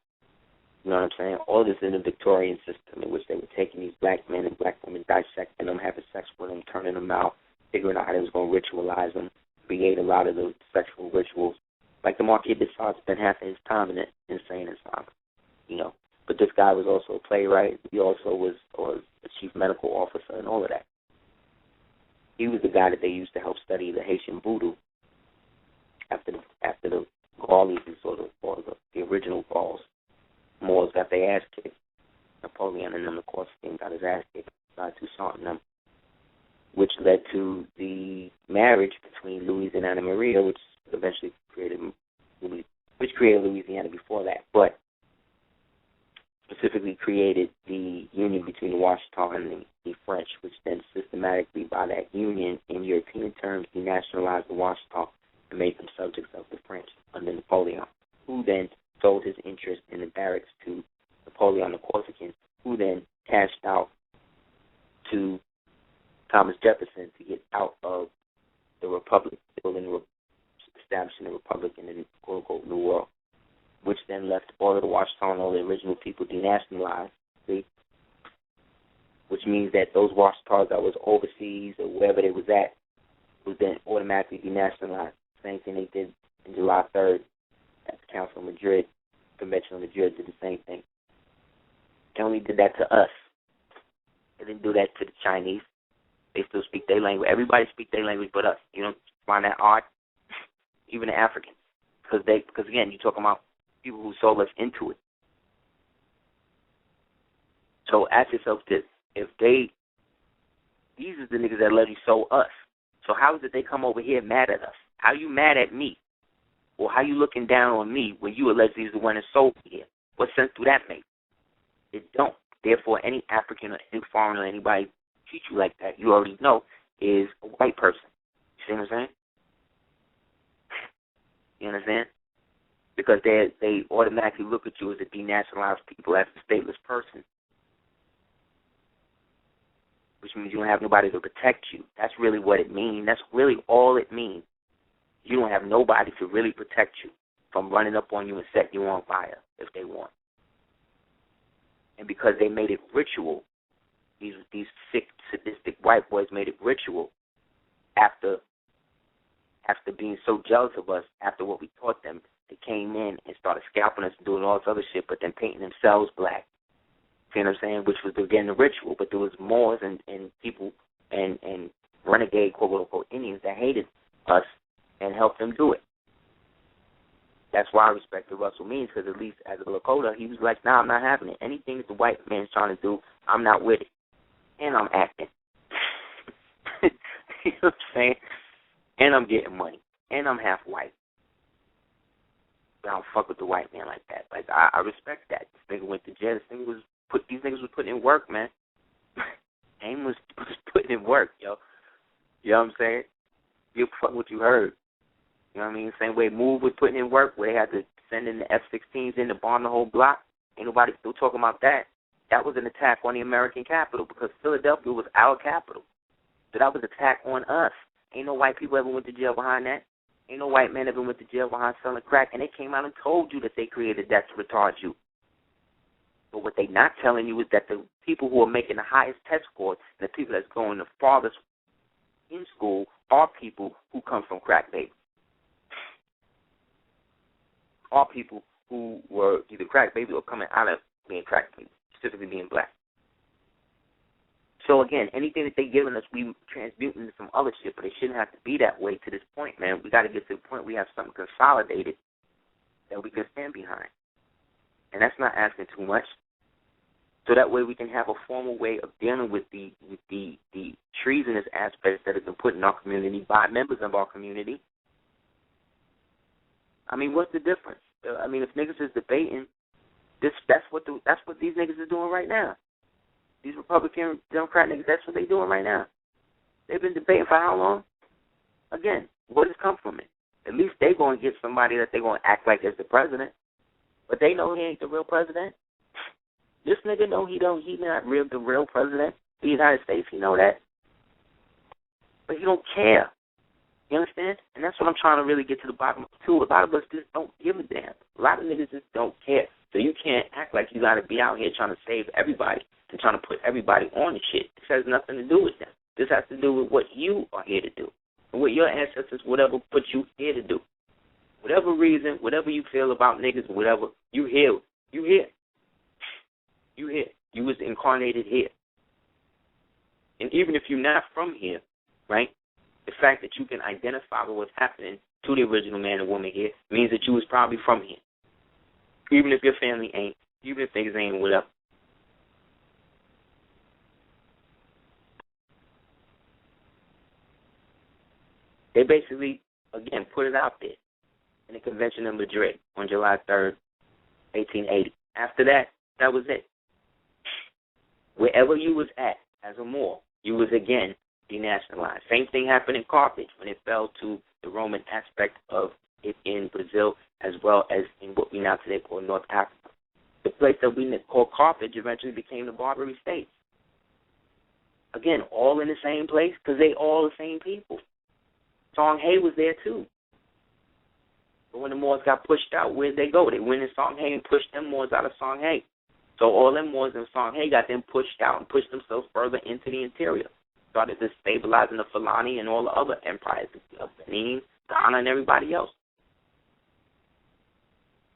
A: You know what I'm saying? All this in the Victorian system in which they were taking these black men and black women, dissecting them, having sex with them, turning them out, figuring out how they was going to ritualize them, create a lot of the sexual rituals. Like the Marquis de Sade spent half of his time in an insane asylum, you know. But this guy was also a playwright. He also was a chief medical officer and all of that. He was the guy that they used to help study the Haitian voodoo after the Gaulies or the original Gauls. Moors got their ass kicked. Napoleon and them, of course, got his ass kicked by Toussaint and them, which led to the marriage between Louis and Anna Maria, which eventually created Louisiana before that, but specifically created the union between the Washita and the French, which then systematically, by that union, in European terms, denationalized the Washita and made them subjects of the French under Napoleon, who then sold his interest in the barracks to Napoleon the Corsican, who then cashed out to Thomas Jefferson to get out of the Republic, establishing the Republic in the quote-unquote New World, which then left all of the Washita and all the original people denationalized, see? Which means that those Washitas that was overseas or wherever they was at was then automatically denationalized. Same thing they did in July 3rd at the Council of Madrid. Convention of Madrid did the same thing. They only did that to us. They didn't do that to the Chinese. They still speak their language. Everybody speaks their language but us. You don't find that odd? Even the Africans. Because again, you're talking about people who sold us into it. So ask yourself this. These are the niggas that let you sold us. So how is it they come over here mad at us? How you mad at me? Or how you looking down on me when you allegedly is the one that sold me here? What sense do that make? It don't. Therefore, any African or any foreigner or anybody treat you like that, you already know, is a white person. You see what I'm saying? You understand? Because they automatically look at you as a denationalized people, as a stateless person, which means you don't have nobody to protect you. That's really what it means. That's really all it means. You don't have nobody to really protect you from running up on you and setting you on fire if they want. And because they made it ritual, these sick, sadistic white boys made it ritual after being so jealous of us, after what we taught them, they came in and started scalping us and doing all this other shit, but then painting themselves black. See what I'm saying? Which was, again, the ritual. But there was Moors and people and renegade, quote-unquote, Indians that hated us and helped them do it. That's why I respected Russell Means, because at least as a Lakota, he was like, nah, I'm not having it. Anything that the white man's trying to do, I'm not with it. And I'm acting. You know what I'm saying? And I'm getting money. And I'm half white. But I don't fuck with the white man like that. Like, I respect that. This nigga went to jail. These niggas was putting in work, man. AIM was putting in work, yo. You know what I'm saying? You fuck what you heard. You know what I mean? Same way Move was putting in work, where they had to send in the F-16s in to bomb the whole block. Ain't nobody still talking about that. That was an attack on the American capital, because Philadelphia was our capital. So that was an attack on us. Ain't no white people ever went to jail behind that. Ain't no white man ever went to jail behind selling crack, and they came out and told you that they created that to retard you. But what they not telling you is that the people who are making the highest test scores and the people that's going the farthest in school are people who come from crack babies. Are people who were either crack babies or coming out of being crack babies, specifically being black. So again, anything that they giving us, we transmute into some other shit, but it shouldn't have to be that way to this point, man. We got to get to the point we have something consolidated that we can stand behind. And that's not asking too much. So that way we can have a formal way of dealing with the treasonous aspects that have been put in our community by members of our community. I mean, what's the difference? I mean, if niggas is debating, that's what these niggas are doing right now. These Republican, Democrat niggas, that's what they're doing right now. They've been debating for how long? Again, what has come from it? At least they're going to get somebody that they're going to act like is the president. But they know he ain't the real president. This nigga know he not the real president of the United States. He know that. But he don't care. You understand? And that's what I'm trying to really get to the bottom of, too. A lot of us just don't give a damn. A lot of niggas just don't care. So you can't act like you got to be out here trying to save everybody and trying to put everybody on the shit. This has nothing to do with them. This has to do with what you are here to do and what your ancestors, whatever, put you here to do. Whatever reason, whatever you feel about niggas, whatever, you here. You here. You here. You was incarnated here. And even if you're not from here, right, the fact that you can identify with what's happening to the original man and woman here means that you was probably from here. Even if your family ain't, even if things ain't, whatever. They basically, again, put it out there in the convention in Madrid on July 3rd, 1880. After that, that was it. Wherever you was at as a Moor, you was again denationalized. Same thing happened in Carthage when it fell to the Roman aspect of it in Brazil as well as in what we now today call North Africa. The place that we call Carthage eventually became the Barbary States. Again, all in the same place because they all the same people. Songhai was there too. But when the Moors got pushed out, where'd they go? They went in Songhai and pushed them Moors out of Songhai. So all them Moors in Songhai got them pushed out and pushed themselves further into the interior. Started destabilizing the Fulani and all the other empires of Benin, Ghana, and everybody else.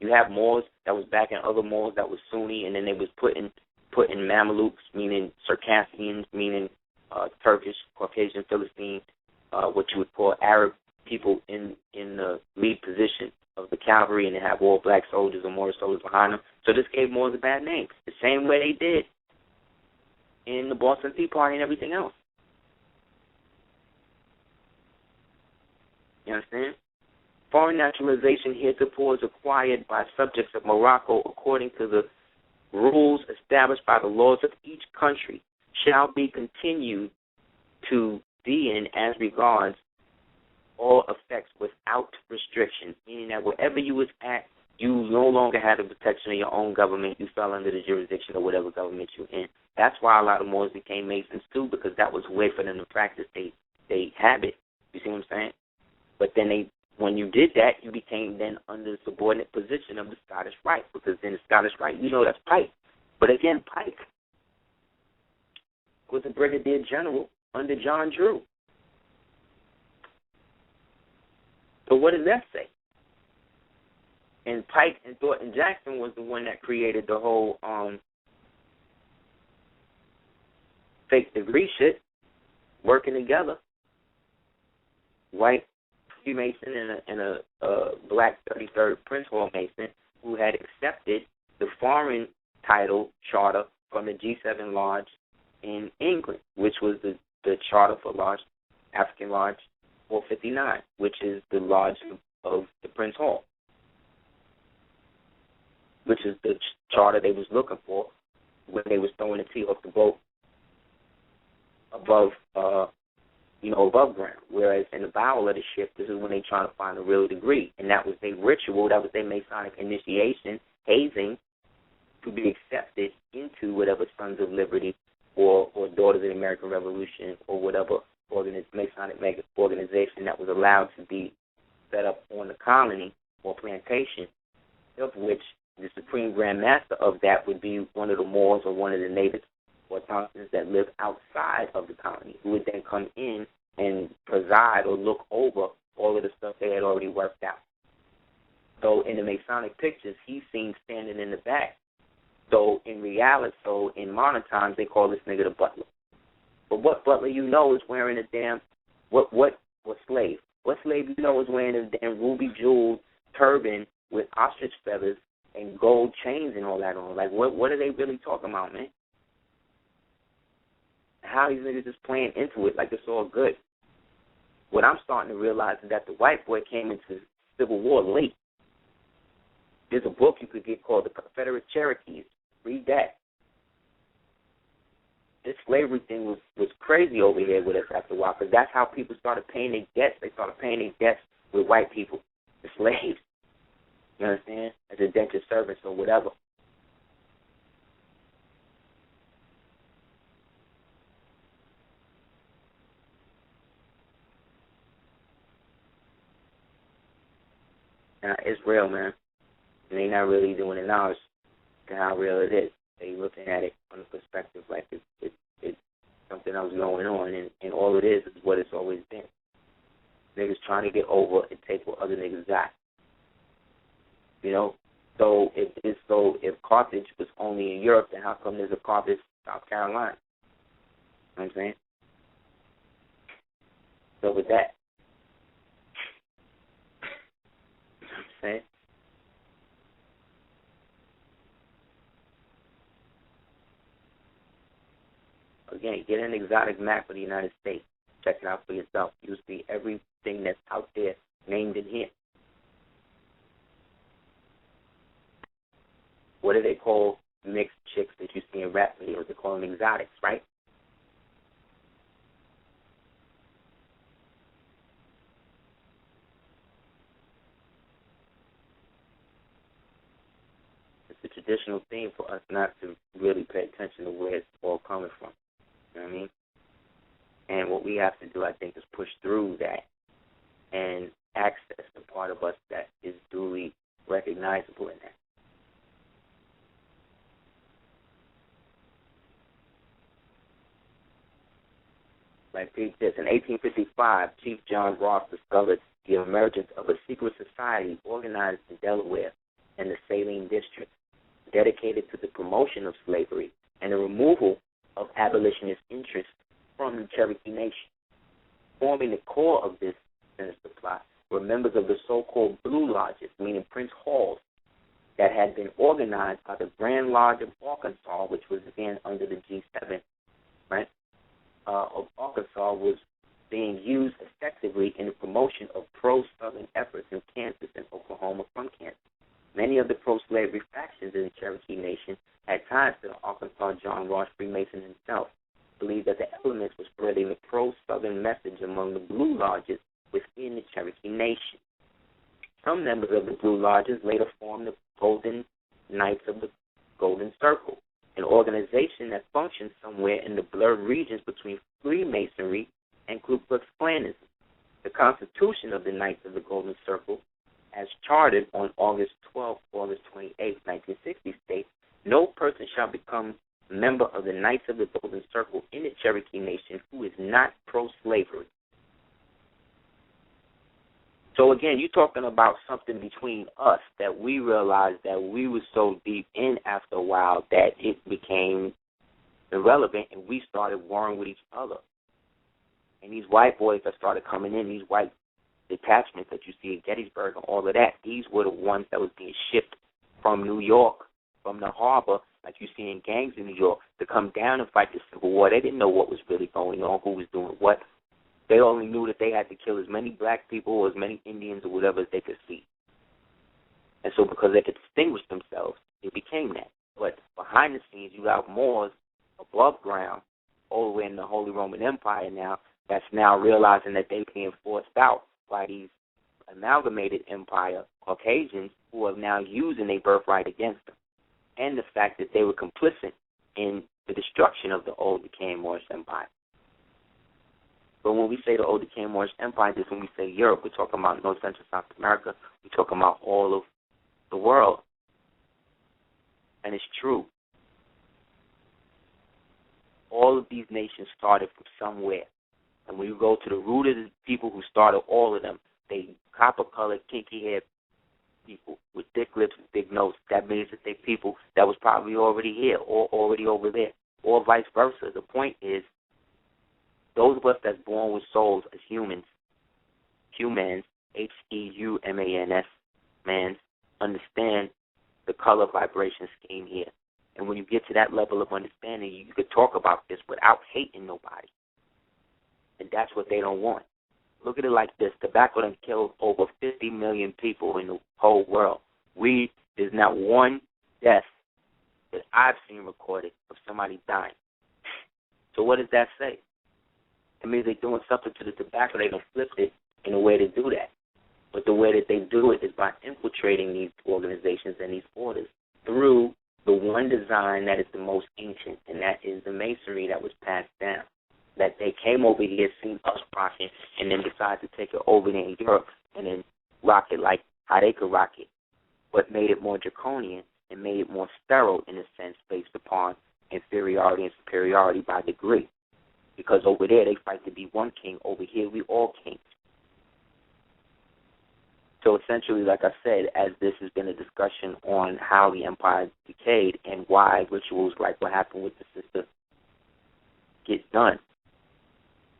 A: You have Moors that was backing other Moors that was Sunni, and then they was putting Mamelukes, meaning Circassians, meaning Turkish, Caucasian, Philistine, what you would call Arab people in the lead position of the cavalry, and they have all black soldiers or Moorish soldiers behind them. So this gave Moors a bad name, the same way they did in the Boston Tea Party and everything else. You understand? Foreign naturalization heretofore is acquired by subjects of Morocco according to the rules established by the laws of each country shall be continued to be in as regards all effects without restriction, meaning that wherever you was at, you no longer had the protection of your own government. You fell under the jurisdiction of whatever government you're in. That's why a lot of Moors became Masons too, because that was a way for them to practice they habit. You see what I'm saying? But then when you did that, you became then under the subordinate position of the Scottish Rite, because then the Scottish Rite, that's Pike. But again, Pike was a brigadier general under John Drew. So what does that say? And Pike and Thornton Jackson was the one that created the whole fake degree shit, working together. White Freemason and a black 33rd Prince Hall Mason who had accepted the foreign title charter from the G7 Lodge in England, which was the charter for Lodge, African Lodge 459, which is the lodge of the Prince Hall, which is the charter they was looking for when they was throwing the tea off the boat above ground. Whereas in the bowel of the ship, this is when they trying to find a real degree. And that was their ritual, that was their Masonic initiation, hazing, to be accepted into whatever Sons of Liberty or Daughters of the American Revolution or whatever Masonic organization that was allowed to be set up on the colony or plantation, of which the Supreme Grand Master of that would be one of the Moors or one of the natives or Thompsons that live outside of the colony, who would then come in and preside or look over all of the stuff they had already worked out. So in the Masonic pictures, he's seen standing in the back. So in reality, in modern times, they call this nigga the butler. But what butler you know is wearing a damn, what slave? What slave you know is wearing a damn ruby jeweled turban with ostrich feathers and gold chains and all that on? Like, what are they really talking about, man? How these niggas just playing into it like it's all good. What I'm starting to realize is that the white boy came into Civil War late. There's a book you could get called The Confederate Cherokees. Read that. This slavery thing was crazy over here with us after a while, because that's how people started paying their debts. They started paying their debts with white people, the slaves. You understand? As indentured servants or whatever. It's real, man. And they not really doing it now. to how real it is. They looking at it from the perspective like it's something else going on, and all it is what it's always been. Niggas trying to get over and take what other niggas got. You know? So if Carthage was only in Europe, then how come there's a Carthage, South Carolina? You know what I'm saying? So with that, you know what I'm saying? Again, get an exotic map of the United States. Check it out for yourself. You'll see everything that's out there named in here. What do they call mixed chicks that you see in rap videos? They call them exotics, right? It's a traditional thing for us not to really pay attention to where it's all coming from. You know what I mean? And what we have to do, I think, is push through that and access the part of us that is duly recognizable in that. Like this, in 1855, Chief John Ross discovered the emergence of a secret society organized in Delaware and the Saline District, dedicated to the promotion of slavery and the removal of abolitionist interests from the Cherokee Nation. Forming the core of this sinister plot were members of the so-called Blue Lodges, meaning Prince Halls, that had been organized by the Grand Lodge of Arkansas, which was again under the G7, right? Of Arkansas, was being used effectively in the promotion of pro-Southern efforts in Kansas and Oklahoma from Kansas. Many of the pro-slavery factions in the Cherokee Nation had ties to the Arkansas John Ross Freemason himself, believed that the elements were spreading the pro-Southern message among the Blue Lodges within the Cherokee Nation. Some members of the Blue Lodges later formed the Golden Knights of the Golden Circle, an organization that functioned somewhere in the blurred regions between Freemasonry and Ku Klux Klanism. The Constitution of the Knights of the Golden Circle, as chartered on August 28, 1960, states, no person shall become a member of the Knights of the Golden Circle in the Cherokee Nation who is not pro-slavery. So again, you're talking about something between us that we realized that we were so deep in after a while that it became irrelevant, and we started warring with each other. And these white boys that started coming in, these white detachments that you see at Gettysburg and all of that, these were the ones that was being shipped from New York, from the harbor, like you see in gangs in New York, to come down and fight the Civil War. They didn't know what was really going on, who was doing what. They only knew that they had to kill as many black people or as many Indians or whatever as they could see. And so because they could distinguish themselves, it became that. But behind the scenes, you got Moors above ground, all the way in the Holy Roman Empire now, that's now realizing that they're being forced out by these amalgamated empire Caucasians who are now using their birthright against them. And the fact that they were complicit in the destruction of the old decaying Moorish Empire. But when we say the old decaying Moorish Empire, just when we say Europe, we're talking about North Central South America. We're talking about all of the world. And it's true. All of these nations started from somewhere. And when you go to the root of the people who started all of them, they copper-colored, kinky-haired people with thick lips and big nose. That means that they're people that was probably already here or already over there, or vice versa. The point is, those of us that's born with souls as humans, H-E-U-M-A-N-S, mans, understand the color vibration scheme here. And when you get to that level of understanding, you could talk about this without hating nobody. And that's what they don't want. Look at it like this. Tobacco done killed over 50 million people in the whole world. There's not one death that I've seen recorded of somebody dying. So what does that say? It means they're doing something to the tobacco. They done flipped it in a way to do that. But the way that they do it is by infiltrating these organizations and these orders through the one design that is the most ancient, and that is the masonry that was passed down. That they came over here, seen us rocking, and then decided to take it over there in Europe and then rock it like how they could rock it, but made it more draconian and made it more sterile in a sense based upon inferiority and superiority by degree. Because over there they fight to be one king. Over here we all kings. So essentially, like I said, as this has been a discussion on how the empire decayed and why rituals like what happened with the sister get done,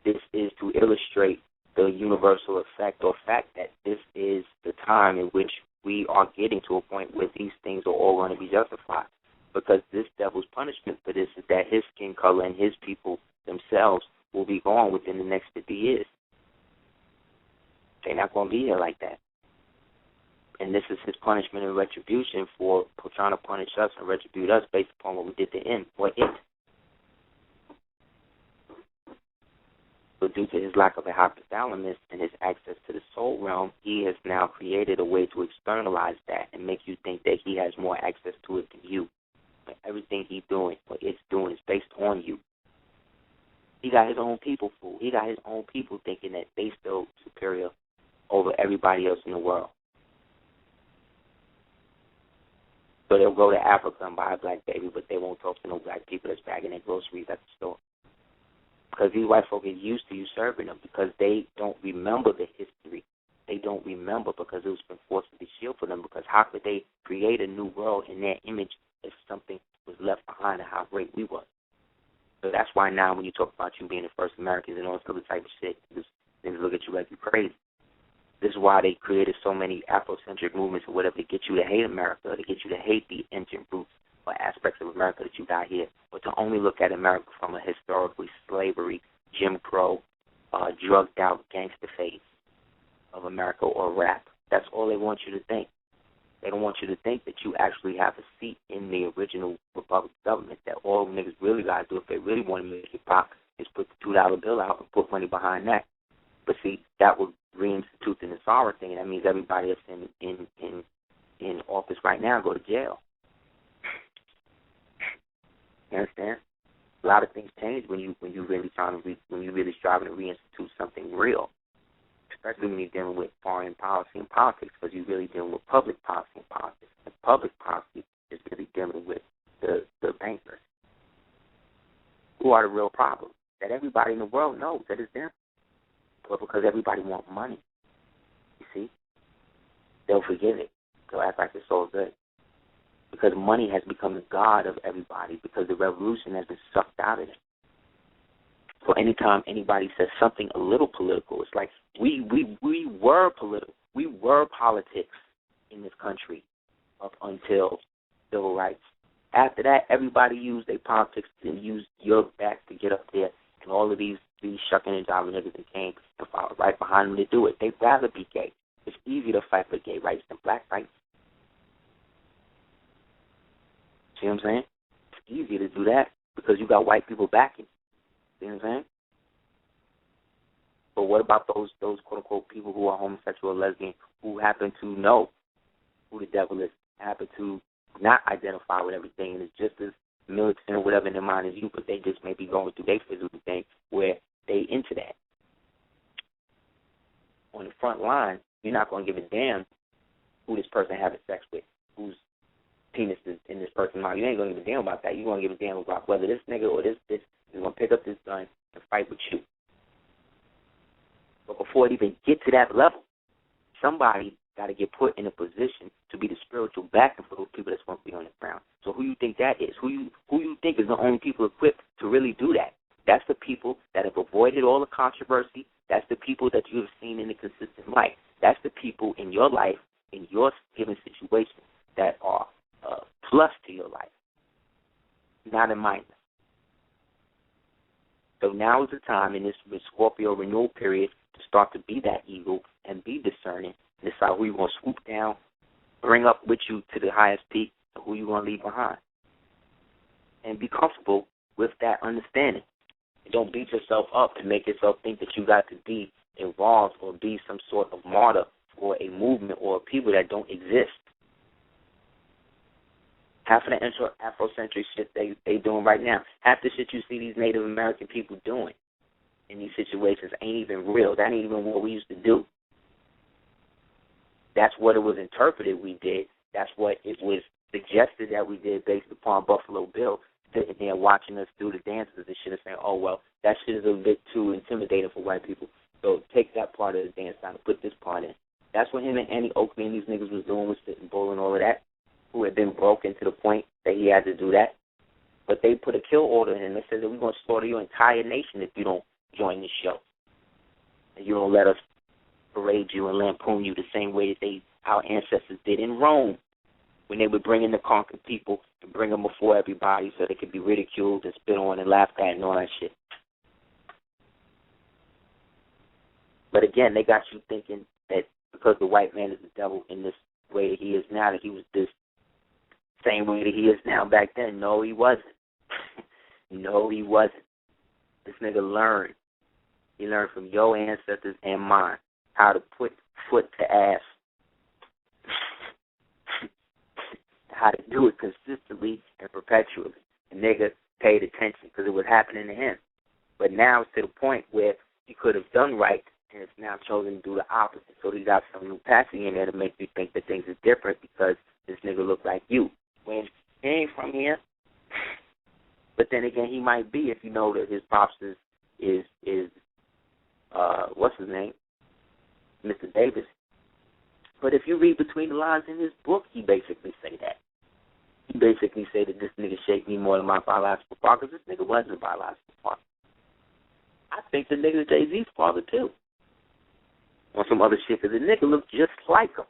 A: this is to illustrate the universal effect or fact that this is the time in which we are getting to a point where these things are all going to be justified. Because this devil's punishment for this is that his skin color and his people themselves will be gone within the next 50 years. They're not going to be here like that. And this is his punishment and retribution for trying to punish us and retribute us based upon what we did to him or it. But due to his lack of a hypothalamus and his access to the soul realm, he has now created a way to externalize that and make you think that he has more access to it than you. But everything he's doing, what it's doing, is based on you. He got his own people fooled. He got his own people thinking that they still superior over everybody else in the world. So they'll go to Africa and buy a black baby, but they won't talk to no black people that's bagging their groceries at the store. Because these white folk get used to you serving them because they don't remember the history. They don't remember because it was been forced to be shielded for them, because how could they create a new world in their image if something was left behind and how great we were? So that's why now when you talk about you being the first Americans and all this other type of shit, they look at you like you're crazy. This is why they created so many Afrocentric movements or whatever to get you to hate America, to get you to hate the ancient roots or aspects of America that you got here, but to only look at America from a historically slavery, Jim Crow, drugged-out gangster phase of America or rap. That's all they want you to think. They don't want you to think that you actually have a seat in the original Republic government, that all niggas really got to do if they really want to make it pop is put the $2 bill out and put money behind that. But see, that would reinstitute the Nasara thing, and that means everybody that's in office right now go to jail. You understand? A lot of things change when you really when you really striving to reinstitute something real, especially when you're dealing with foreign policy and politics, because you're really dealing with public policy and politics. And public policy is really dealing with the bankers, who are the real problem. That everybody in the world knows that it's them, but because everybody wants money, you see, they'll forgive it. They'll act like it's all good. Because money has become the god of everybody, because the revolution has been sucked out of it. So anytime anybody says something a little political, it's like we were political. We were politics in this country up until civil rights. After that, everybody used their politics and used your back to get up there, and all of these shucking and jiving niggas and came and followed right behind them to do it. They'd rather be gay. It's easier to fight for gay rights than black rights. See what I'm saying? It's easier to do that because you got white people backing. See what I'm saying? But what about those quote-unquote people who are homosexual or lesbian who happen to know who the devil is, happen to not identify with everything, and it's just as militant or whatever in their mind as you, but they just may be going through their physical thing where they into that. On the front line, you're not going to give a damn who this person having sex with, whose penis is in this person's mouth. You ain't going to give a damn about that. You're going to give a damn about whether this nigga or this is going to pick up this gun and fight with you. But before it even get to that level, somebody got to get put in a position to be the spiritual backing for those people that's going to be on the ground. So who you think that is? Who you think is the only people equipped to really do that? That's the people that have avoided all the controversy. That's the people that you have seen in the consistent light. That's the people in your life, in your given situation, that are plus to your life, not a minus. So now is the time in this Scorpio renewal period to start to be that eagle and be discerning and decide who you're going to swoop down, bring up with you to the highest peak, and who you're going to leave behind. And be comfortable with that understanding. And don't beat yourself up and make yourself think that you got to be involved or be some sort of martyr for a movement or people that don't exist. Half of the Afrocentric shit they doing right now, half the shit you see these Native American people doing in these situations ain't even real. That ain't even what we used to do. That's what it was interpreted we did. That's what it was suggested gesture that we did based upon Buffalo Bill sitting there watching us do the dances and shit and saying, oh, well, that shit is a bit too intimidating for white people. So take that part of the dance down and put this part in. That's what him and Annie Oakley and these niggas was doing, was sitting bull and all of that, who had been broken to the point that he had to do that. But they put a kill order in. They said that we're going to slaughter your entire nation if you don't join this show. And you don't let us parade you and lampoon you the same way that our ancestors did in Rome when they would bring in the conquered people and bring them before everybody so they could be ridiculed and spit on and laughed at and all that shit. But again, they got you thinking that because the white man is the devil in this way that he is now, that he was this same way that he is now back then. No, he wasn't. No, he wasn't. This nigga learned. He learned from your ancestors and mine how to put foot to ass. How to do it consistently and perpetually. And nigga paid attention because it was happening to him. But now it's to the point where he could have done right and it's now chosen to do the opposite. So he got some new passing in there to make you think that things are different because this nigga look like you. When he ain't from here. But then again, he might be if you know that his pops is what's his name? Mr. Davis. But if you read between the lines in his book, he basically say that. He basically say that this nigga shaped me more than my biological father, because this nigga wasn't a biological father. I think the nigga is Jay-Z's father, too. On some other shit, because the nigga looked just like him.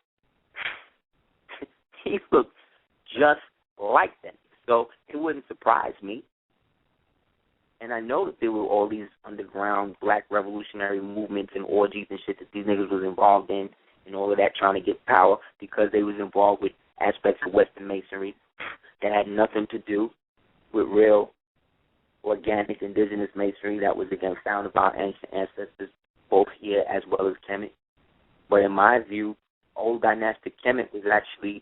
A: He looked just like them. So it wouldn't surprise me. And I know that there were all these underground black revolutionary movements and orgies and shit that these niggas was involved in and all of that, trying to get power because they was involved with aspects of Western Masonry that had nothing to do with real organic indigenous masonry that was, again, founded by ancient ancestors, both here as well as Kemet. But in my view, old dynastic Kemet was actually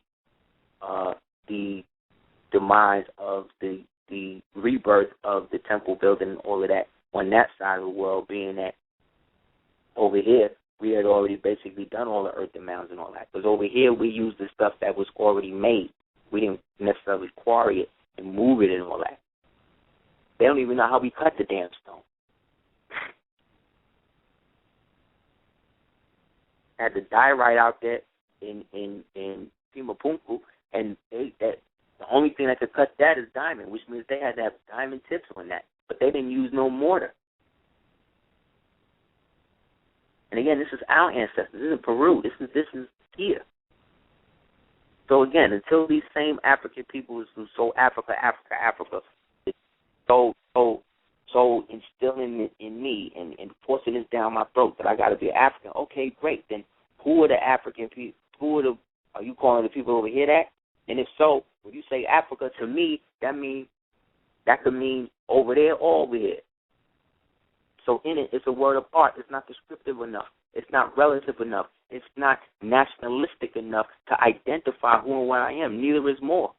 A: the demise of the rebirth of the temple building and all of that on that side of the world, being that over here we had already basically done all the earthen mounds and all that. Because over here we used the stuff that was already made. We didn't necessarily quarry it and move it and all that. They don't even know how we cut the damn stone. Had the diorite out there in Pimapunku, and the only thing that could cut that is diamond, which means they had to have diamond tips on that. But they didn't use no mortar. And again, this is our ancestors. This is Peru. This is here. So again, until these same African people who so Africa, so instilling in me and forcing this down my throat that I got to be African. Okay, great. Then who are the African people? Are you calling the people over here that? And if so, when you say Africa, to me, that could mean over there or over here. So in it, it's a word of art. It's not descriptive enough. It's not relative enough. It's not nationalistic enough to identify who and what I am. Neither is Moor.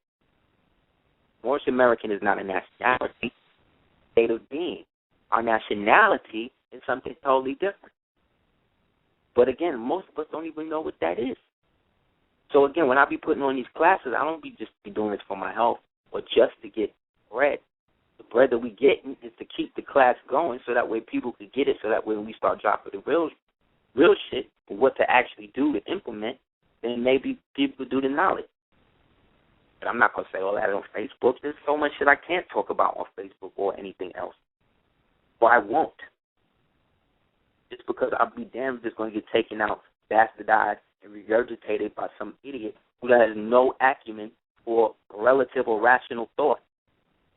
A: Moorish American is not a nationality, state of being. Our nationality is something totally different. But again, most of us don't even know what that is. So again, when I be putting on these classes, I don't be doing this for my health or just to get bread. The bread that we get is to keep the class going so that way people can get it, so that way when we start dropping the real shit, what to actually do to implement, then maybe people do the knowledge. But I'm not going to say all that on Facebook. There's so much shit I can't talk about on Facebook or anything else. Or I won't. Just because I'll be damned if it's going to get taken out, bastardized, and regurgitated by some idiot who has no acumen or relative or rational thought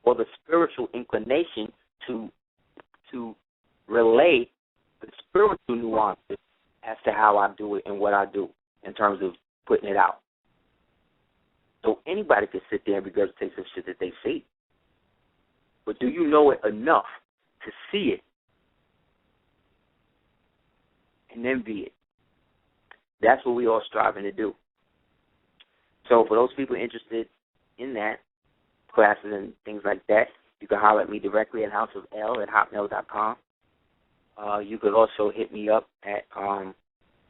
A: or the spiritual inclination to relay the spiritual nuances as to how I do it and what I do in terms of putting it out. So anybody can sit there and regurgitate some shit that they see. But do you know it enough to see it and then be it? That's what we all striving to do. So for those people interested in that, classes and things like that, you can holler at me directly at houseofel@hotmail.com. You could also hit me up at,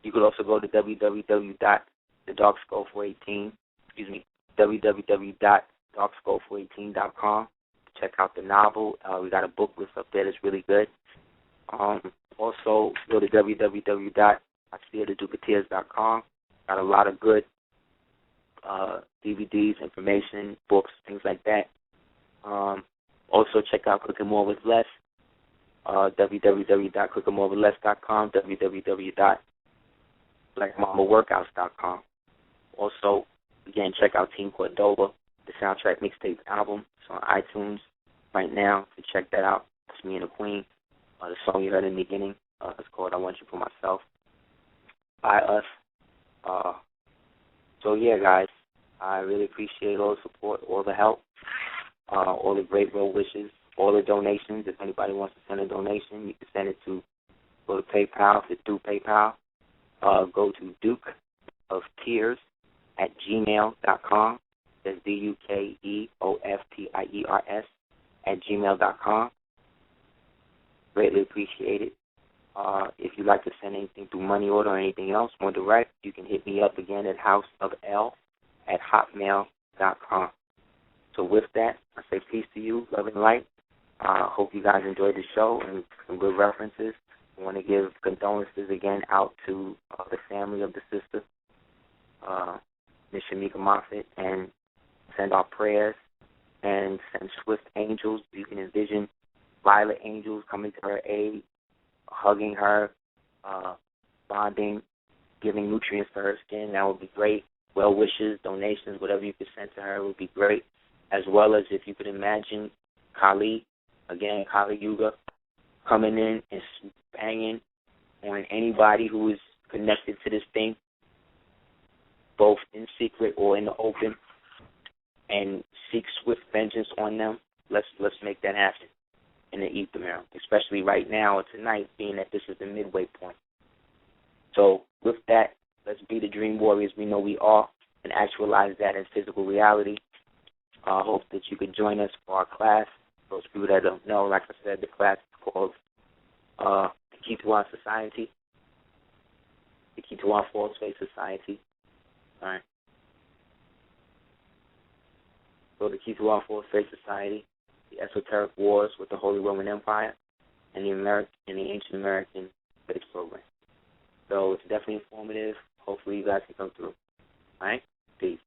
A: you could also go to www.thedarkskull418, www.darkschool418.com to check out the novel. We got a book list up there that's really good. Also, go to www.aseertheducateers.com. Got a lot of good DVDs, information, books, things like that. Also, check out Cooking More with Less, www.cookingmorewithless.com, www.blackmamaworkouts.com. Also, again, check out Team Cordova, the soundtrack mixtape album. It's on iTunes right now. So check that out. It's me and the Queen. The song you heard in the beginning, it's called I Want You For Myself by us. So, yeah, guys, I really appreciate all the support, all the help, all the great well wishes, all the donations. If anybody wants to send a donation, you can send it to, go to PayPal, to do PayPal. Go to dukeoftears@gmail.com. That's DUKEOFTIERS @gmail.com. Greatly appreciate it. If you'd like to send anything through money order or anything else more direct, you can hit me up again at houseofel@hotmail.com. So with that, I say peace to you, love and light. Hope you guys enjoyed the show and some good references. I want to give condolences again out to the family of the sister, Ms. Shamika Moffitt, and send our prayers and send swift angels. You can envision violet angels coming to her aid, hugging her, bonding, giving nutrients to her skin. That would be great. Well wishes, donations, whatever you could send to her would be great. As well as if you could imagine Kali, again, Kali Yuga, coming in and banging on anybody who is connected to this thing, both in secret or in the open, and seek swift vengeance on them. Let's make that happen in the ether realm, especially right now or tonight, being that this is the midway point. So with that, let's be the dream warriors we know we are and actualize that in physical reality. I hope that you could join us for our class. Those people that don't know, like I said, the class is called The Key to Our Society, The Key to Our False Faith Society. All right. So The Key to Our False Faith Society, The Esoteric Wars with the Holy Roman Empire, and the Ancient American Faith Program. So it's definitely informative. Hopefully you guys can come through. All right? Peace.